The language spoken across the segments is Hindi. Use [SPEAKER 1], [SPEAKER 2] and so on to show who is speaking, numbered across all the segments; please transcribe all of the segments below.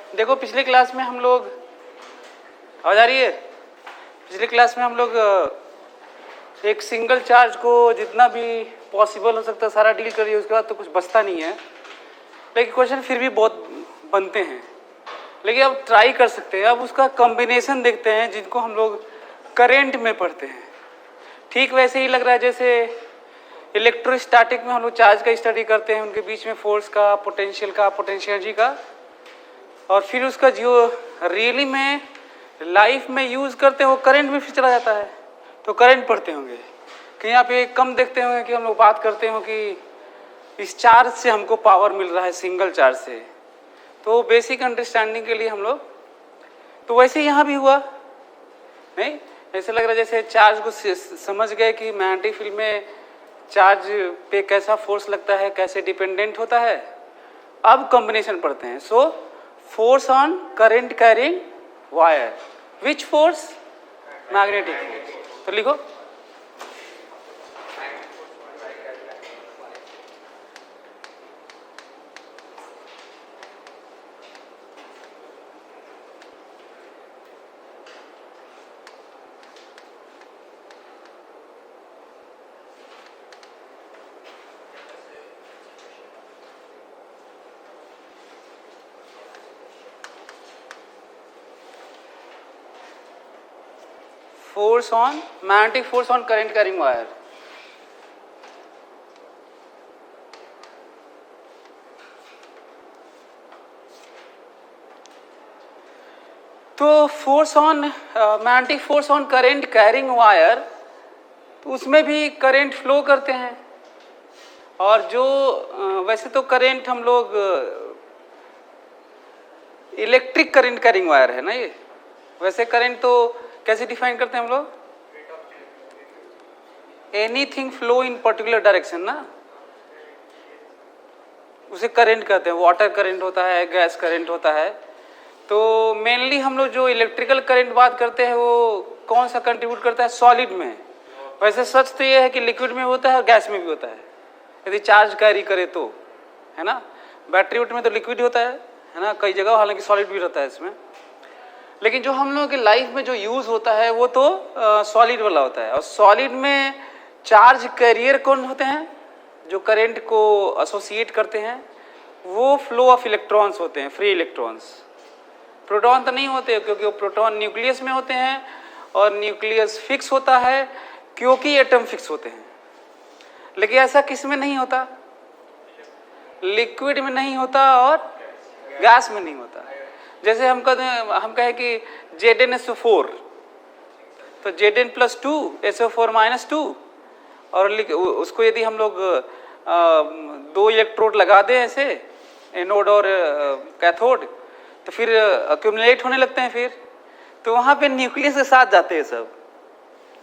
[SPEAKER 1] देखो पिछले क्लास में हम लोग, आवाज आ रही है? पिछले क्लास में हम लोग एक सिंगल चार्ज को जितना भी पॉसिबल हो सकता है सारा डील करिए, उसके बाद तो कुछ बचता नहीं है। लेकिन क्वेश्चन फिर भी बहुत बनते हैं, लेकिन अब ट्राई कर सकते हैं। अब उसका कॉम्बिनेशन देखते हैं जिनको हम लोग करेंट में पढ़ते हैं। ठीक वैसे ही लग रहा है जैसे इलेक्ट्रोस्टैटिक में हम लोग चार्ज का स्टडी करते हैं, उनके बीच में फोर्स का, पोटेंशियल का, पोटेंशियल एनर्जी का, और फिर उसका जो रियली में लाइफ में यूज करते हैं वो करंट में फिर चला जाता है, तो करंट पढ़ते होंगे। कहीं यहाँ पे कम देखते होंगे कि हम लोग बात करते हो कि इस चार्ज से हमको पावर मिल रहा है, सिंगल चार्ज से। तो बेसिक अंडरस्टैंडिंग के लिए हम लोग, तो वैसे यहाँ भी हुआ नहीं, ऐसे लग रहा है जैसे चार्ज को समझ गए कि मैग्नेटिक फील्ड में चार्ज पे कैसा फोर्स लगता है, कैसे डिपेंडेंट होता है। अब कॉम्बिनेशन पढ़ते हैं। So force on current carrying wire, which force? Magnetic force. तो लिखो force on magnetic force on current carrying wire. तो force on magnetic force on current carrying wire, तो उसमें भी करंट फ्लो करते हैं। और जो वैसे तो करंट हम लोग इलेक्ट्रिक करंट कैरिंग वायर है ना ये। वैसे करंट तो कैसे डिफाइन करते हैं हम लोग? Anything flow in particular direction ना, उसे करंट कहते हैं। वाटर करंट होता है, गैस करंट होता है। तो मेनली हम लोग जो इलेक्ट्रिकल करंट बात करते हैं वो कौन सा कंट्रीब्यूट करता है? सॉलिड में। वैसे सच तो ये है कि लिक्विड में भी होता है और गैस में भी होता है, यदि चार्ज कैरी करे तो, है ना। बैटरी में तो लिक्विड होता है ना, कई जगह, हालांकि सॉलिड भी रहता है इसमें। लेकिन जो हम लोगों की लाइफ में जो यूज होता है वो तो सॉलिड वाला होता है। और सॉलिड में चार्ज कैरियर कौन होते हैं? जो करंट को एसोसिएट करते हैं वो फ्लो ऑफ इलेक्ट्रॉन्स होते हैं, फ्री इलेक्ट्रॉन्स। प्रोटॉन तो नहीं होते, क्योंकि वो प्रोटॉन न्यूक्लियस में होते हैं और न्यूक्लियस फिक्स होता है क्योंकि एटम फिक्स होते हैं। लेकिन ऐसा किस में नहीं होता? लिक्विड में नहीं होता और गैस में नहीं होता। जैसे हम कहें कि Zn SO4, तो Zn + 2 SO4 - 2, और उसको यदि हम लोग 2 इलेक्ट्रोड लगा दें ऐसे, एनोड और कैथोड, तो फिर अक्यूमुलेट होने लगते हैं। फिर तो वहाँ पे न्यूक्लियस के साथ जाते हैं सब,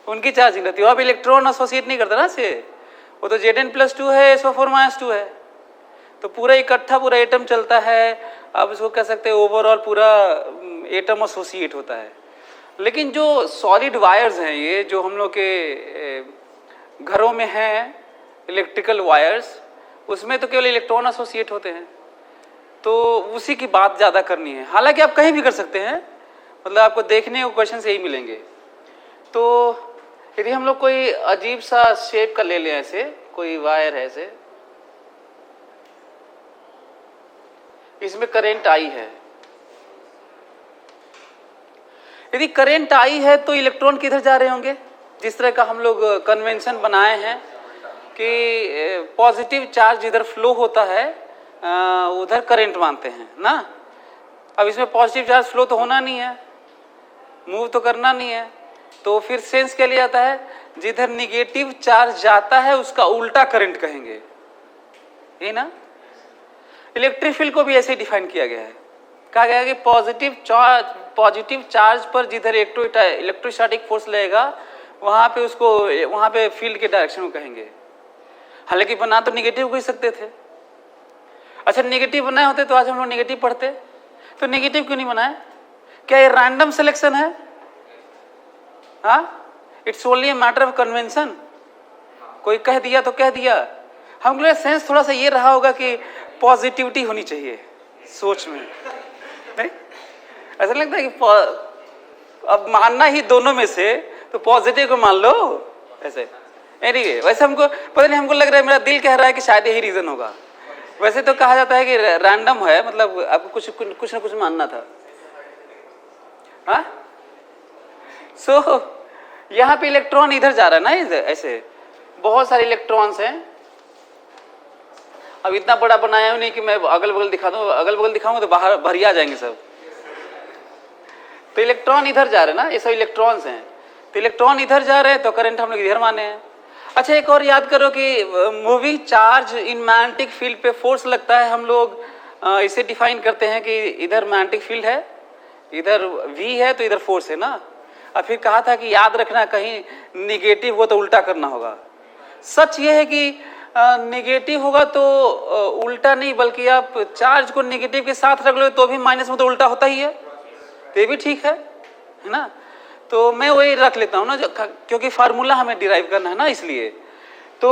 [SPEAKER 1] उनकी चार्जिंग रहती है। अब इलेक्ट्रॉन एसोसिएट नहीं करता ना से, वो तो Zn + 2 है, SO4 - 2 है, तो पूरा इकट्ठा पूरा एटम चलता है। अब इसको कह सकते हैं ओवरऑल पूरा एटम एसोसिएट होता है। लेकिन जो सॉलिड वायर्स हैं, ये जो हम लोग के घरों में हैं इलेक्ट्रिकल वायर्स, उसमें तो केवल इलेक्ट्रॉन एसोसिएट होते हैं। तो उसी की बात ज़्यादा करनी है। हालांकि आप कहीं भी कर सकते हैं, मतलब आपको देखने को क्वेश्चन यही मिलेंगे। तो यदि हम लोग कोई अजीब सा शेप का ले लें, ऐसे कोई वायर है, ऐसे इसमें करंट आई है। यदि करंट आई है तो इलेक्ट्रॉन किधर जा रहे होंगे? जिस तरह का हम लोग कन्वेंशन बनाए हैं कि पॉजिटिव चार्ज इधर फ्लो होता है, उधर करंट मानते हैं ना। अब इसमें पॉजिटिव चार्ज फ्लो तो होना नहीं है, मूव तो करना नहीं है, तो फिर सेंस क्या लिया जाता है? जिधर निगेटिव चार्ज जाता है उसका उल्टा करंट कहेंगे, ये ना। इलेक्ट्रिक फील्ड को भी ऐसे ही डिफाइन किया गया है। कहा गया है कि पॉजिटिव चार्ज पर जिधर इलेक्ट्रोस्टैटिक फोर्स लगेगा वहां पे फील्ड के डायरेक्शन को कहेंगे। हालांकि बना तो निगेटिव को ही सकते थे। अच्छा, निगेटिव बनाए होते तो आज हम लोग निगेटिव पढ़ते, तो निगेटिव क्यों नहीं बनाए? क्या ये रैंडम सिलेक्शन है? हाँ, it's only a matter of convention. कोई कह दिया तो कह दिया। हम लोग सेंस थोड़ा सा ये रहा होगा कि पॉजिटिविटी होनी चाहिए सोच में, नहीं, ऐसा लगता है कि अब मानना ही दोनों में से, तो पॉजिटिव को मान लो ऐसे। एनीवे, वैसे हमको पता नहीं, हमको लग रहा है, मेरा दिल कह रहा है कि शायद यही रीजन होगा। वैसे तो कहा जाता है कि रैंडम है, मतलब आपको कुछ ना कुछ मानना था। हाँ, सो यहाँ पे इलेक्ट्रॉन इधर जा रहा है ना, ऐसे बहुत सारे इलेक्ट्रॉन्स हैं। अब इतना बड़ा बनाया हूं नहीं कि मैं अगल बगल दिखा दूं, अगल बगल दिखाऊंगा तो बाहर भरिया जाएंगे सब। तो इलेक्ट्रॉन इधर जा रहे हैं ना, ये सब इलेक्ट्रॉन्स हैं, तो इलेक्ट्रॉन इधर जा रहे हैं तो करंट हम लोग इधर माने हैं। अच्छा, एक और याद करो कि moving charge in magnetic field पे फोर्स लगता है, हम लोग इसे डिफाइन करते हैं कि इधर मैग्नेटिक फील्ड है, इधर V है, तो इधर फोर्स है ना। और फिर कहा था कि याद रखना, कहीं निगेटिव हो तो उल्टा करना होगा। सच ये है कि नेगेटिव होगा तो उल्टा नहीं, बल्कि आप चार्ज को नेगेटिव के साथ रख लो तो भी माइनस में तो उल्टा होता ही है, तो ये भी ठीक है ना। तो मैं वही रख लेता हूँ ना, क्योंकि फार्मूला हमें डिराइव करना है ना, इसलिए। तो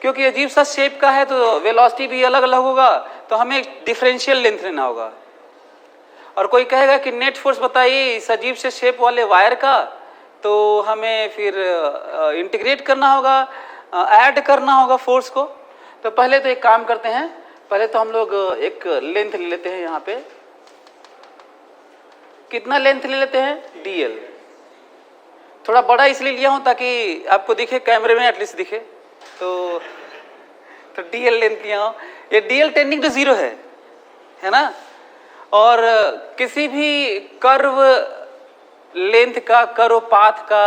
[SPEAKER 1] क्योंकि अजीब सा शेप का है तो वेलोसिटी भी अलग अलग होगा, तो हमें डिफरेंशियल लेंथ लेना होगा। और कोई कहेगा कि नेट फोर्स बताइए इस अजीब से शेप वाले वायर का, तो हमें फिर इंटीग्रेट करना होगा, ऐड करना होगा फोर्स को। तो पहले तो एक काम करते हैं, पहले तो हम लोग एक लेंथ ले लेते हैं। यहाँ पे कितना लेंथ ले लेते हैं? dl। थोड़ा बड़ा इसलिए लिया हूं ताकि आपको दिखे, कैमरे में एटलीस्ट दिखे, तो dl लेंथ लिया हूं। ये dl टेंडिंग टू 0 है ना। और किसी भी कर्व लेंथ का, कर्व पाथ का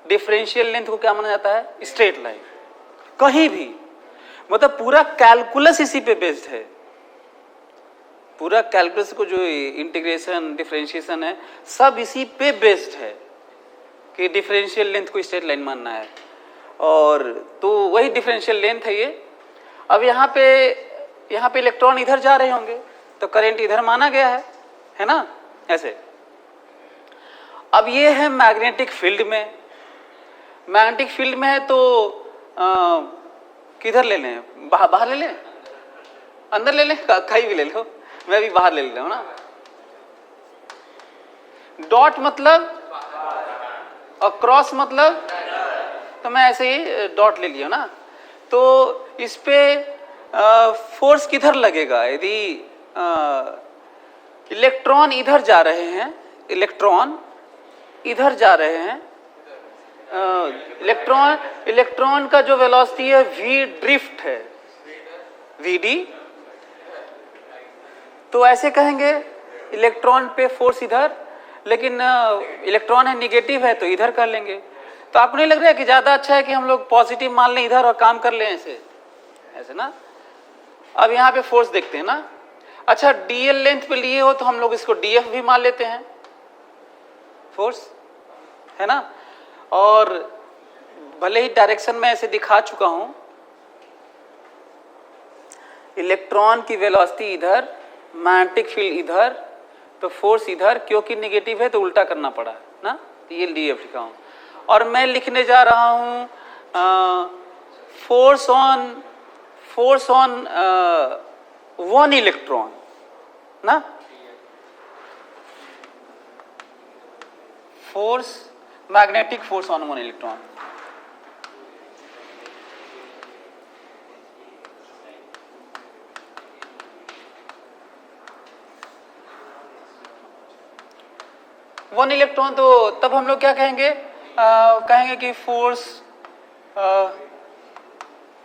[SPEAKER 1] डिफरेंशियल लेंथ को क्या माना जाता है? Straight line. कहीं भी, मतलब पूरा कैलकुलस इसी पे बेस्ड है। पूरा कैलकुलस को जो इंटीग्रेशन डिफरेंशिएशन है, सब इसी पे बेस्ड है कि डिफरेंशियल लेंथ को स्ट्रेट लाइन मानना है। और तो वही डिफरेंशियल लेंथ है ये। अब यहाँ पे इलेक्ट्रॉन इधर जा रहे होंगे तो करंट इधर माना गया है ना, ऐसे। अब ये है मैग्नेटिक फील्ड में। मैग्नेटिक फील्ड में है तो किधर ले लें? बाहर ले लें, अंदर ले लें, कहीं भी ले लो, मैं भी बाहर ले लेता हूं ना। डॉट मतलब और क्रॉस मतलब, तो मैं ऐसे ही डॉट ले लिया ना। तो इस पे फोर्स किधर लगेगा? यदि इलेक्ट्रॉन इधर जा रहे हैं, इलेक्ट्रॉन इधर जा रहे हैं, इलेक्ट्रॉन का जो वेलोसिटी है v ड्रिफ्ट है, vd। तो ऐसे कहेंगे इलेक्ट्रॉन पे फोर्स इधर, लेकिन इलेक्ट्रॉन है निगेटिव है तो इधर कर लेंगे। तो आपको नहीं लग रहा है कि ज्यादा अच्छा है कि हम लोग पॉजिटिव मान लें इधर और काम कर लें ऐसे ना। अब यहाँ पे फोर्स देखते हैं ना। अच्छा, dl लेंथ पे लिए हो तो हम लोग इसको df भी मान लेते हैं, फोर्स है ना। और भले ही डायरेक्शन में ऐसे दिखा चुका हूं, इलेक्ट्रॉन की वेलोसिटी इधर, मैग्नेटिक फील्ड इधर, तो फोर्स इधर, क्योंकि नेगेटिव है तो उल्टा करना पड़ा ना, तो ये df लिखा हूं। और मैं लिखने जा रहा हूं फोर्स ऑन 1 इलेक्ट्रॉन ना, force, magnetic force on 1 electron. One electron, तो तब हम लोग क्या कहेंगे? कहेंगे कि फोर्स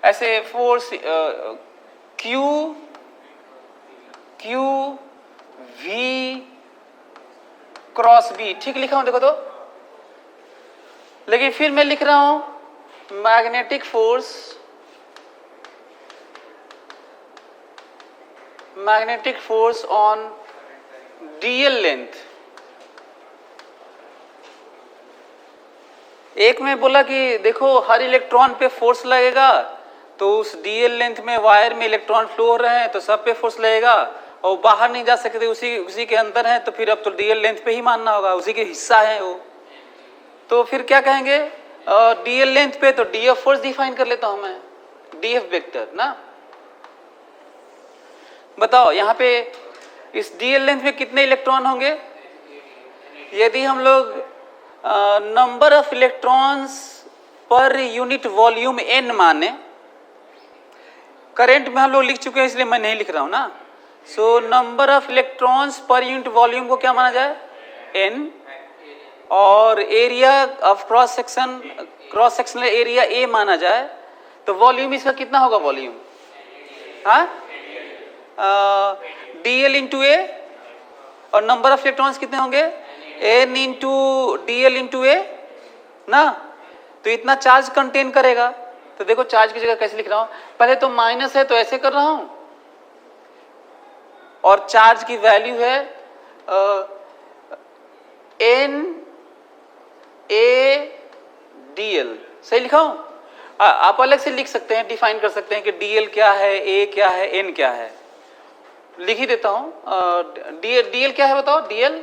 [SPEAKER 1] ऐसे, force Q V cross B, ठीक लिखा हूं देखो तो। लेकिन फिर मैं लिख रहा हूं magnetic force on dl length. एक में बोला कि देखो हर इलेक्ट्रॉन पे फोर्स लगेगा, तो उस dl लेंथ में वायर में इलेक्ट्रॉन फ्लो हो रहे हैं तो सब पे फोर्स लगेगा, और बाहर नहीं जा सकते, उसी के अंदर है, तो फिर अब तो dl लेंथ पे ही मानना होगा, उसी के हिस्सा है वो। तो फिर क्या कहेंगे? dl लेंथ पे तो df फोर्स डिफाइन कर लेता हूं मैं, df वेक्टर ना। बताओ यहाँ पे इस डीएल लेंथ में कितने इलेक्ट्रॉन होंगे? यदि हम लोग number of electrons per unit volume n माने, करंट में हम लोग लिख चुके हैं इसलिए मैं नहीं लिख रहा हूं ना। So number of electrons per unit volume को क्या माना जाए? n, और area of cross sectional area a माना जाए, तो वॉल्यूम इसका कितना होगा? वॉल्यूम dl इंटू ए, और नंबर ऑफ इलेक्ट्रॉन्स कितने होंगे? n इंटू dl इंटू ए ना। तो इतना चार्ज कंटेन करेगा। तो देखो चार्ज की जगह कैसे लिख रहा हूं, पहले तो माइनस है तो ऐसे कर रहा हूं, और चार्ज की वैल्यू है n a dl, सही लिखा हूं? आप अलग से लिख सकते हैं, डिफाइन कर सकते हैं कि dl क्या है, a क्या है, n क्या है। लिख ही देता हूं। dl क्या है बताओ? dl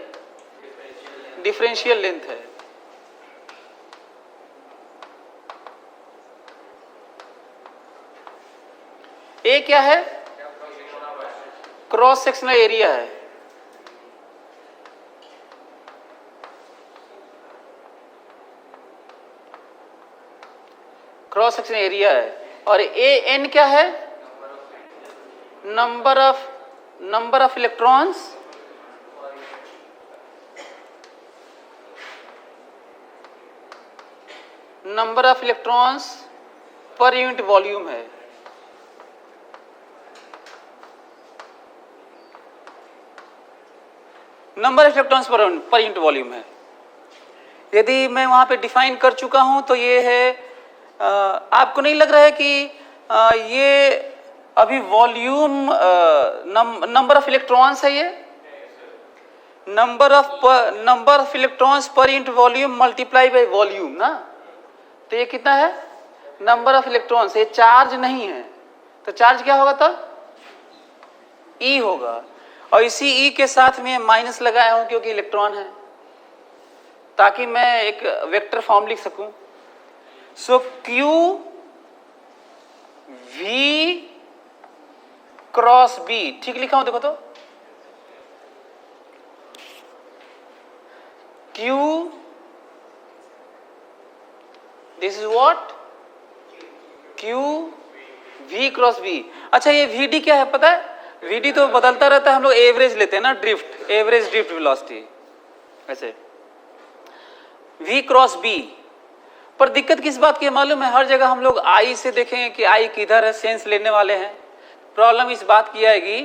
[SPEAKER 1] डिफरेंशियल लेंथ है। a क्या है? क्रॉस सेक्शनल एरिया है। क्रॉस सेक्शनल एरिया है। और an क्या है? Number of electrons per unit volume है। Number of electrons per unit volume है। यदि मैं वहां पे डिफाइन कर चुका हूं तो ये है, आपको नहीं लग रहा है कि ये अभी वॉल्यूम नंबर ऑफ इलेक्ट्रॉन्स है? ये number of electrons per unit volume multiply by volume ना। तो ये कितना है? Number of electrons. ये चार्ज नहीं है, तो चार्ज क्या होगा तब? E होगा। और इसी E के साथ में माइनस लगाया हूं क्योंकि इलेक्ट्रॉन है, ताकि मैं एक वेक्टर फॉर्म लिख सकूं। सो Q V क्रॉस B, ठीक लिखा हूं? देखो तो Q, this is what? Q V cross B। अच्छा, ये VD क्या है पता है? VD तो बदलता रहता है, हम लोग एवरेज लेते हैं ना, एवरेज ड्रिफ्ट वेलोसिटी ऐसे। V क्रॉस B, पर दिक्कत किस बात की है मालूम है? हर जगह हम लोग I से देखेंगे कि I किधर है, सेंस लेने वाले हैं। प्रॉब्लम इस बात की आएगी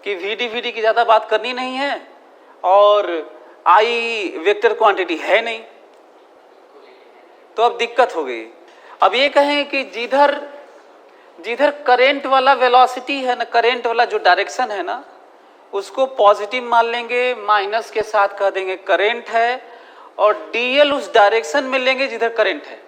[SPEAKER 1] कि VD की ज्यादा बात करनी नहीं है, और I वेक्टर क्वांटिटी है नहीं, तो अब दिक्कत हो गई। अब ये कहें कि जिधर करंट वाला वेलोसिटी है ना, करंट वाला जो डायरेक्शन है ना, उसको पॉजिटिव मान लेंगे, माइनस के साथ कह देंगे करंट है, और डीएल उस डायरेक्शन में लेंगे जिधर करंट है,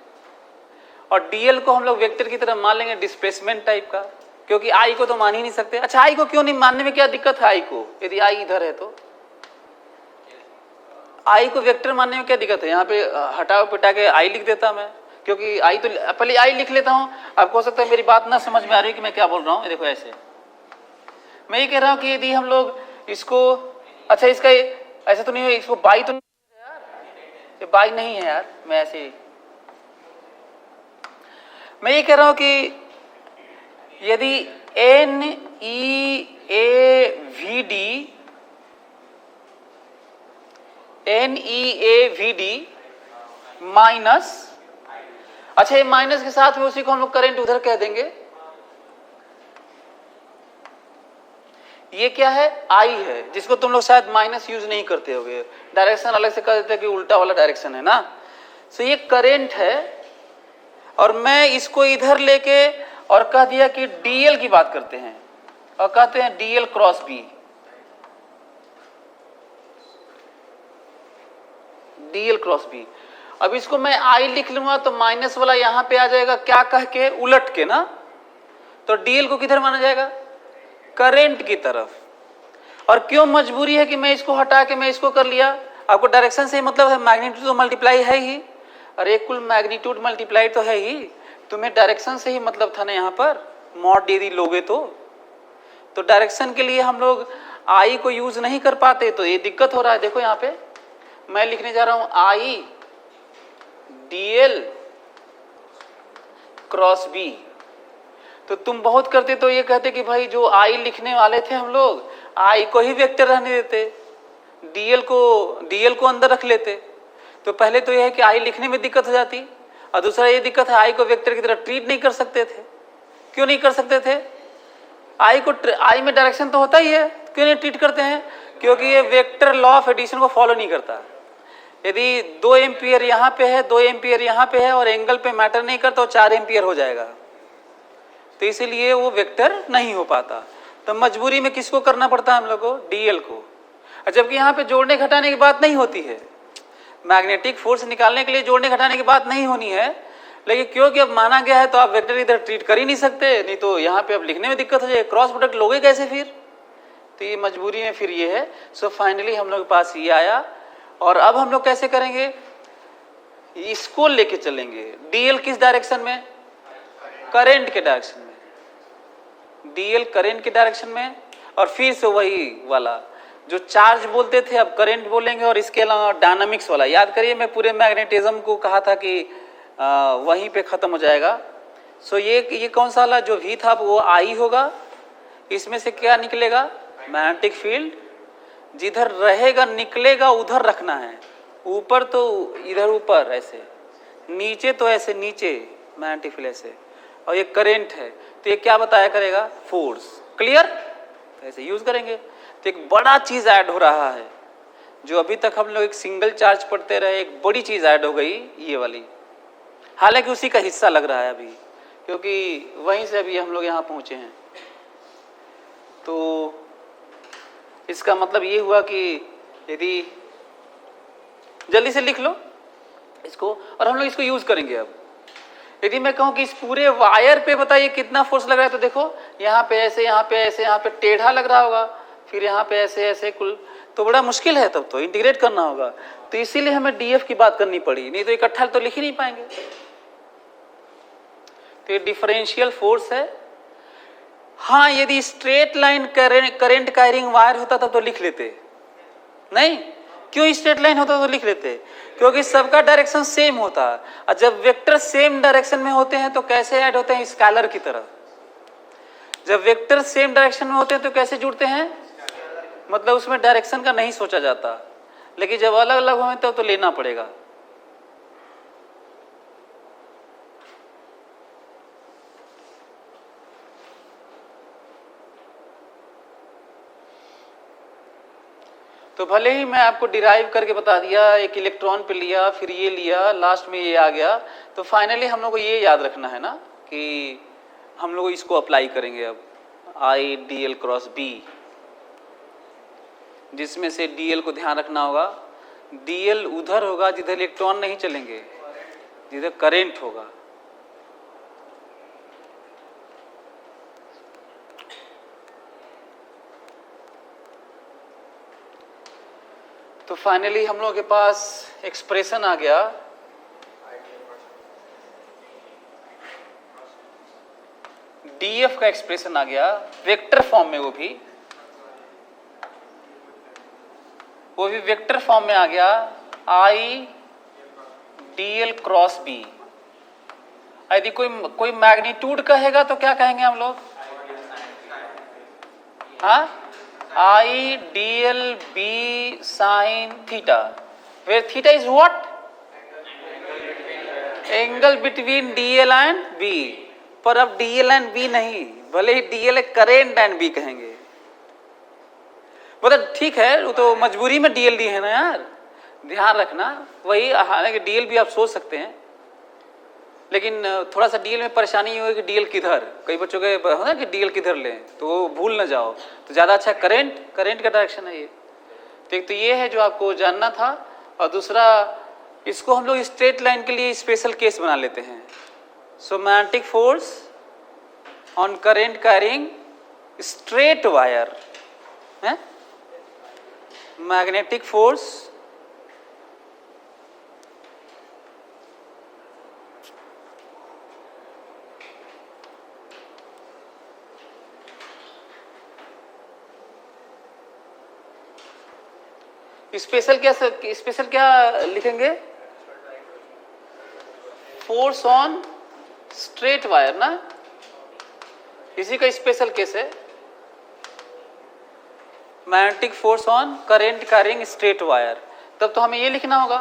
[SPEAKER 1] और डीएल को हम लोग वेक्टर की तरह मान लेंगे डिस्प्लेसमेंट टाइप का, क्योंकि आई को तो मान ही नहीं सकते। अच्छा, आई को क्यों नहीं मानने में क्या दिक्कत है? आई को, यदि आई इधर है तो आई को वेक्टर मानने में क्या दिक्कत है? यहाँ पे हटाओ पिटा के आई लिख देता मैं, क्योंकि आई तो पहले आई लिख लेता हूँ। आपको हो सकता है मेरी बात ना समझ में आ रही है कि मैं क्या बोल रहा हूँ। देखो ऐसे मैं ये कह रहा हूँ कि यदि हम लोग इसको, अच्छा इसका ऐसा तो नहीं है, इसको बाई तो यार, ये बाई नहीं है यार, मैं ऐसे मैं ये कह रहा हूँ कि यदि N E A V D minus, अच्छा ये माइनस के साथ में उसी को हम लोग करंट उधर कह देंगे। ये क्या है? आई है, जिसको तुम लोग शायद माइनस यूज नहीं करते होगे, डायरेक्शन अलग से कर देते हैं कि उल्टा वाला डायरेक्शन है ना। सो ये करंट है, और मैं इसको इधर लेके और कह दिया कि डीएल की बात करते हैं, और कहते हैं DL cross B, DL cross B. अब इसको मैं आई लिख लूंगा तो माइनस वाला यहां पे आ जाएगा, क्या कह के? उलट के ना। तो डीएल को किधर माना जाएगा? करंट की तरफ। और क्यों मजबूरी है कि मैं इसको हटा के मैं इसको कर लिया? आपको डायरेक्शन से ही मतलब है, मैग्नीट्यूड तो मल्टीप्लाई है ही, और एक कुल मैग्नीट्यूड मल्टीप्लाई तो है ही, तुम्हें डायरेक्शन से ही मतलब था ना। यहाँ पर मॉड यदि लोगे तो डायरेक्शन के लिए हम लोग आई को यूज नहीं कर पाते तो ये दिक्कत हो रहा है। देखो यहाँ पे मैं लिखने जा रहा हूं आई डीएल क्रॉस बी। तो तुम बहुत करते तो ये कहते कि भाई जो आई लिखने वाले थे हम लोग आई को ही वेक्टर रहने देते, डीएल को अंदर रख लेते। तो पहले तो यह है कि आई लिखने में दिक्कत हो जाती, और दूसरा ये दिक्कत है आई को वेक्टर की तरह ट्रीट नहीं कर सकते थे। क्यों नहीं कर सकते थे? आई में डायरेक्शन तो होता ही है, क्यों नहीं ट्रीट करते हैं? क्योंकि ये वेक्टर लॉ ऑफ एडिशन को फॉलो नहीं करता। यदि 2 एम्पियर यहाँ पे है, 2 एम्पियर यहाँ पे है और एंगल पे मैटर नहीं करता तो 4 एम्पियर हो जाएगा, तो इसीलिए वो वेक्टर नहीं हो पाता। तो मजबूरी में किसको करना पड़ता है हम लोग को? डीएल को। जबकि यहाँ पे जोड़ने घटाने की बात नहीं होती है, मैग्नेटिक फोर्स निकालने के लिए जोड़ने घटाने की बात नहीं होनी है, लेकिन क्योंकि अब माना गया है तो आप वेक्टर इधर ट्रीट कर ही नहीं सकते, नहीं तो यहाँ पे अब लिखने में दिक्कत हो जाए, क्रॉस प्रोडक्ट लोगे कैसे फिर? तो ये मजबूरी में फिर ये है। सो फाइनली हम लोग के पास ये आया, और अब हम लोग कैसे करेंगे? इसको लेके चलेंगे। डीएल किस डायरेक्शन में? करंट के डायरेक्शन में। डीएल करंट के डायरेक्शन में, और फिर से वही वाला जो चार्ज बोलते थे अब करंट बोलेंगे, और इसके अलावा डायनामिक्स वाला। याद करिए मैं पूरे मैग्नेटिज्म को कहा था कि वहीं पे खत्म हो जाएगा। सो ये कौन सा वाला जो भी था वो आई होगा, इसमें से क्या निकलेगा? Magnetic field. जिधर रहेगा निकलेगा उधर रखना है, ऊपर तो इधर ऊपर ऐसे, नीचे तो ऐसे नीचे मैग्नेटिक फील्ड ऐसे, और ये करंट है तो ये क्या बताया करेगा? फोर्स। क्लियर? ऐसे यूज करेंगे। तो एक बड़ा चीज ऐड हो रहा है, जो अभी तक हम लोग एक सिंगल चार्ज पढ़ते रहे, एक बड़ी चीज ऐड हो गई ये वाली। हालांकि उसी का हिस्सा लग रहा है अभी, क्योंकि वहीं से अभी हम लोग यहाँ पहुंचे हैं। तो इसका मतलब ये हुआ कि यदि जल्दी से लिख लो इसको, और हम लोग इसको यूज करेंगे। अब यदि मैं कहूं कि इस पूरे वायर पे बताइए कितना फोर्स लग रहा है, तो देखो यहाँ पे ऐसे, यहाँ पे ऐसे, यहाँ पे टेढ़ा लग रहा होगा, फिर यहाँ पे ऐसे ऐसे, कुल तो बड़ा मुश्किल है, तब तो इंटीग्रेट करना होगा। तो इसीलिए हमें डीएफ की बात करनी पड़ी, नहीं तो इकट्ठा तो लिख ही नहीं पाएंगे। तो ये डिफरेंशियल फोर्स है। हाँ, यदि straight line current carrying wire होता था तो लिख लेते, नहीं क्यों स्ट्रेट लाइन होता तो लिख लेते? क्योंकि सबका डायरेक्शन सेम होता है, और जब वेक्टर सेम डायरेक्शन में होते हैं तो कैसे ऐड होते हैं? स्केलर की तरह। जब वेक्टर सेम डायरेक्शन में होते हैं तो कैसे जुड़ते हैं? मतलब उसमें डायरेक्शन का नहीं सोचा जाता, लेकिन जब अलग अलग होते तो लेना पड़ेगा। तो भले ही मैं आपको डिराइव करके बता दिया, एक इलेक्ट्रॉन पे लिया, फिर ये लिया, लास्ट में ये आ गया, तो फाइनली हम लोग को ये याद रखना है ना कि हम लोग इसको अप्लाई करेंगे अब I D L cross B, जिसमें से डीएल को ध्यान रखना होगा। डीएल उधर होगा जिधर इलेक्ट्रॉन नहीं चलेंगे, जिधर करंट होगा। तो फाइनली हम लोग के पास एक्सप्रेशन आ गया, डीएफ का एक्सप्रेशन आ गया वेक्टर फॉर्म में, वो भी वेक्टर फॉर्म में आ गया, आई डीएल क्रॉस बी। यदि कोई मैग्नीट्यूड कहेगा तो क्या कहेंगे हम लोग? हाँ, I d l B sine theta, where theta is what? Angle between d l and B. पर अब डीएल एंड बी नहीं, भले ही डीएल करेंट एंड बी कहेंगे। मतलब ठीक है, वो तो मजबूरी में डीएल दी है ना यार, ध्यान रखना वही। हालांकि डीएल भी आप सोच सकते हैं, लेकिन थोड़ा सा डीएल में परेशानी होगी कि डीएल किधर, कई बच्चों के होना कि डीएल किधर लें, तो वो भूल ना जाओ। तो ज़्यादा अच्छा करंट का डायरेक्शन है ये। तो एक तो ये है जो आपको जानना था, और दूसरा इसको हम लोग स्ट्रेट लाइन के लिए स्पेशल केस बना लेते हैं। So magnetic force on current carrying straight wire है, मैग्नेटिक फोर्स स्पेशल क्या लिखेंगे? फोर्स ऑन स्ट्रेट वायर ना, इसी का स्पेशल केस है magnetic force on current carrying straight wire. तब तो हमें ये लिखना होगा।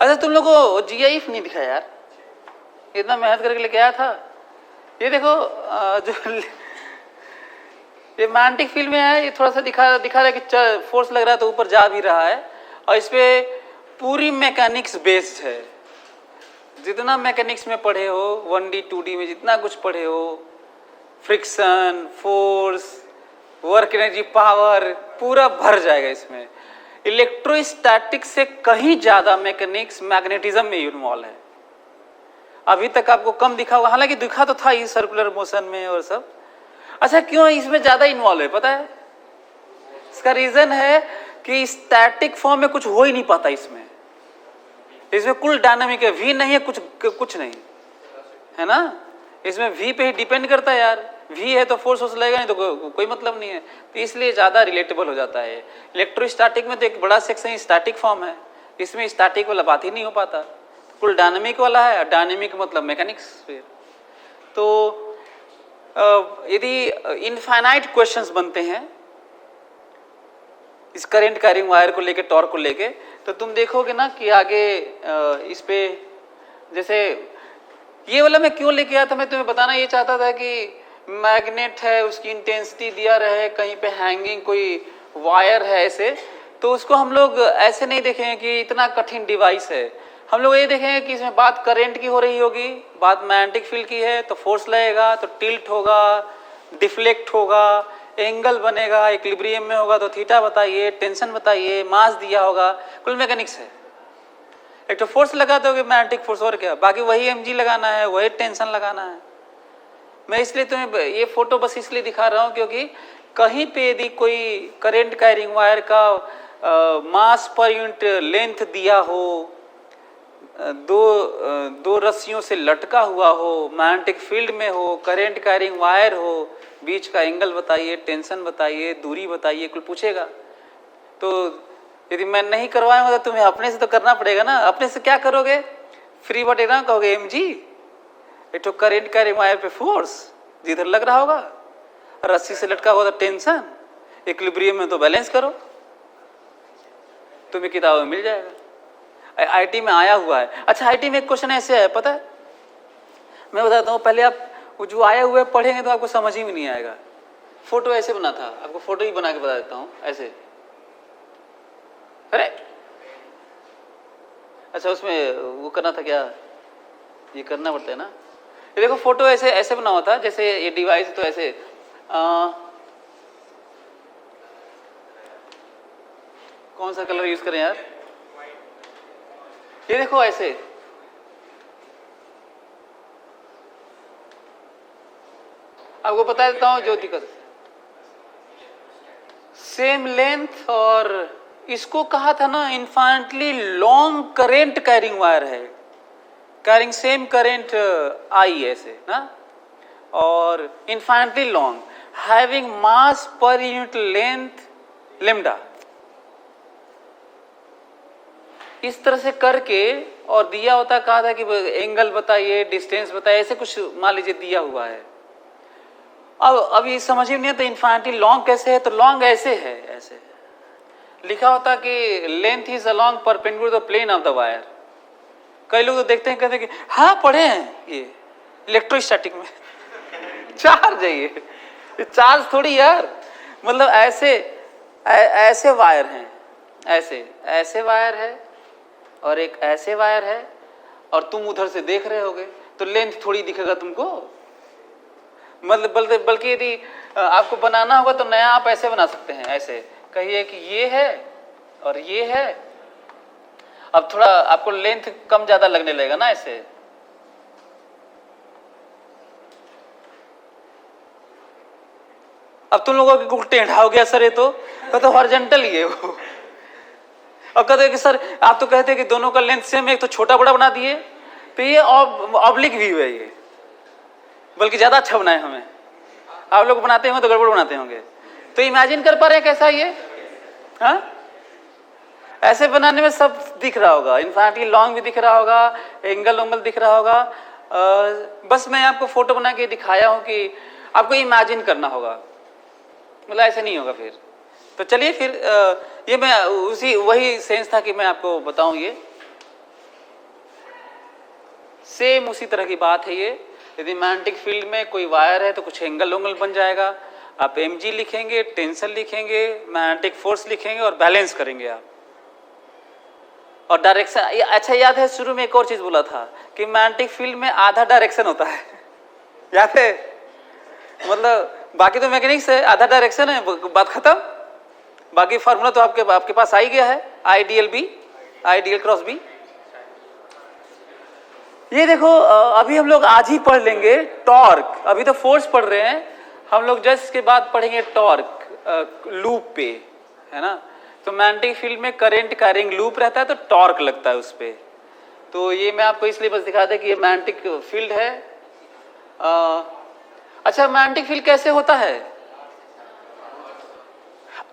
[SPEAKER 1] अच्छा तुम लोगों को GIF नहीं दिखा यार, इतना मेहनत करके लेके आया था। ये देखो जो ये मैग्नेटिक फील्ड में है, ये थोड़ा सा दिखा रहा है कि फोर्स लग रहा है तो ऊपर जा भी रहा है, और इस पे पूरी मैकेनिक्स बेस्ड है। जितना मैकेनिक्स में पढ़े हो 1D 2D में जितना कुछ पढ़े हो, friction, force, work energy, power, पूरा भर जाएगा इसमें। इलेक्ट्रोस्टैटिक्स से कहीं ज्यादा मैकेनिक्स मैग्नेटिज्म में इन्वॉल्व है। अभी तक आपको कम दिखा होगा, हालांकि दिखा तो था ही सर्कुलर मोशन में और सब। अच्छा क्यों इसमें ज्यादा इन्वॉल्व है पता है? इसका रीजन है कि स्टैटिक फॉर्म में कुछ हो ही नहीं पाता इसमें कुल डायनामिक है, वी नहीं है, कुछ नहीं है ना। इसमें वी पे ही डिपेंड करता है यार, वी है तो फोर्स लगेगा, नहीं तो कोई मतलब नहीं है। तो इसलिए ज्यादा रिलेटेबल हो जाता है। इलेक्ट्रोस्टैटिक में तो एक बड़ा सेक्शन स्टैटिक फॉर्म है, इसमें स्टैटिक वाला बात ही नहीं हो पाता, कुल डायनामिक वाला है। डायनामिक मतलब मैकेनिक्स। फिर तो यदि इनफाइनाइट क्वेश्चंस बनते हैं इस करंट कैरिंग वायर को लेके, टॉर्क को लेके, तो तुम देखोगे ना कि आगे इस पे, जैसे ये वाला मैं क्यों लेके आया था, मैं तुम्हें बताना ये चाहता था कि मैग्नेट है, उसकी इंटेंसिटी दिया रहे, कहीं पे हैंगिंग कोई वायर है ऐसे, तो उसको हम लोग ऐसे नहीं देखेंगे कि इतना कठिन डिवाइस है। हम लोग ये देखेंगे कि इसमें बात करंट की हो रही होगी, बात मैग्नेटिक फील्ड की है, तो फोर्स लगेगा तो टिल्ट होगा, डिफ्लेक्ट होगा, एंगल बनेगा, इक्विलिब्रियम में होगा तो थीटा बताइए, टेंशन बताइए, मास दिया होगा, कुल मैकेनिक्स है। एक तो फोर्स लगा दोगे मैग्नेटिक फोर्स, और क्या, बाकी वही mg लगाना है, वही टेंशन लगाना है। मैं इसलिए तुम्हें ये फोटो बस इसलिए दिखा रहा हूं क्योंकि कहीं पे यदि कोई करंट कैरिंग वायर का मास पर यूनिट लेंथ दिया हो, दो रस्सियों से लटका हुआ हो, मैग्नेटिक फील्ड में हो, करंट कैरिंग वायर हो, बीच का एंगल बताइए, टेंशन बताइए, दूरी बताइए, कुल पूछेगा। तो यदि मैं नहीं करवाऊंगा तो तुम्हें अपने से तो करना पड़ेगा ना। अपने से क्या करोगे? फ्री बटे ना कहोगे mg, एक तो करंट कैरिंग वायर पे फोर्स जिधर लग रहा होगा, रस्सी से लटका हुआ तो टेंशन, इक्विलिब्रियम में तो बैलेंस करो, तुम्हें किताब में मिल जाएगा। IT में आया हुआ है। अच्छा IT में एक क्वेश्चन ऐसे है पता है, मैं बताता हूँ, पहले आप जो आया हुआ है पढ़ेंगे तो आपको समझ ही में नहीं आएगा। फोटो ऐसे बना था, आपको फोटो ही बना के बता देता हूँ ऐसे। अरे अच्छा उसमें वो करना था क्या, ये करना पड़ता है ना। ये देखो फोटो ऐसे बना हुआ था, जैसे ये डिवाइस तो ऐसे कौन सा कलर यूज करें यार, ये देखो ऐसे, आपको बता देता हूं जो दिक्कत, सेम लेंथ, और इसको कहा था ना infinitely long current carrying wire है, कैरिंग सेम करंट आई ऐसे ना, और infinitely long, having mass per unit length lambda, इस तरह से करके, और दिया होता, कहा था कि एंगल बताइए, डिस्टेंस बताइए, ऐसे कुछ मान लीजिए दिया हुआ है। अब ये समझ ही नहीं आता इन्फाइनेटली लॉन्ग कैसे है, तो लॉन्ग ऐसे है, ऐसे लिखा होता कि length is along perpendicular the plane of the wire. कई लोग तो देखते हैं, कहते हैं कि हाँ पढ़े हैं ये इलेक्ट्रोस्टैटिक में चार्ज है ये चार्ज थोड़ी यार, मतलब ऐसे वायर हैं, ऐसे वायर है और एक ऐसे वायर है, और तुम उधर से देख रहे होगे तो लेंथ थोड़ी दिखेगा तुमको, मतलब बल्कि यदि आपको बनाना होगा तो नया आप ऐसे बना सकते हैं, ऐसे कहिए कि ये है और ये है, अब थोड़ा आपको लेंथ कम ज्यादा लगने लगेगा ना ऐसे। अब तुम लोगों के कुछ टेढ़ा हो गया सर, ये तो हॉरिजॉन्टल ही है वो, और कहते कि सर आप तो कहते हैं कि दोनों का लेंथ सेम है, एक तो छोटा बड़ा बना दिए, तो ये ऑब्लिक व्यू है ये, बल्कि ज्यादा अच्छा बनाए हमें। आप लोग बनाते होंगे तो गड़बड़ बनाते होंगे। तो इमेजिन कर पा रहे हैं कैसा ये? हाँ, ऐसे बनाने में सब दिख रहा होगा, इनफैक्ट लॉन्ग भी दिख रहा होगा, एंगल उंगल दिख रहा होगा। बस मैं आपको फोटो बना के दिखाया हूं कि आपको इमेजिन करना होगा, मतलब ऐसे नहीं होगा फिर। तो चलिए फिर ये मैं उसी वही सेंस था कि मैं आपको बताऊं। ये सेम उसी तरह की बात है ये। यदि मैग्नेटिक फील्ड में कोई वायर है तो कुछ एंगल उंगल बन जाएगा, आप mg लिखेंगे, टेंशन लिखेंगे, मैग्नेटिक फोर्स लिखेंगे और बैलेंस करेंगे आप। और डायरेक्शन, अच्छा याद है शुरू में एक और चीज बोला था कि मैग्नेटिक फील्ड में आधा डायरेक्शन होता है, याद है? मतलब बाकी तो मैकेनिक्स है, आधा डायरेक्शन है, बात खत्म। बाकी फार्मूला तो आपके पास आ ही गया है, ideal B, ideal cross B. ये देखो अभी हम लोग आज ही पढ़ लेंगे टॉर्क, अभी तो फोर्स पढ़ रहे हैं हम लोग, जस्ट के बाद पढ़ेंगे टॉर्क लूप पे, है ना। तो मैग्नेटिक फील्ड में करंट कैरिंग लूप रहता है तो टॉर्क लगता है उस पे। तो ये मैं आपको इसलिए बस दिखा दें कि ये मैग्नेटिक फील्ड है। अच्छा, मैग्नेटिक फील्ड कैसे होता है?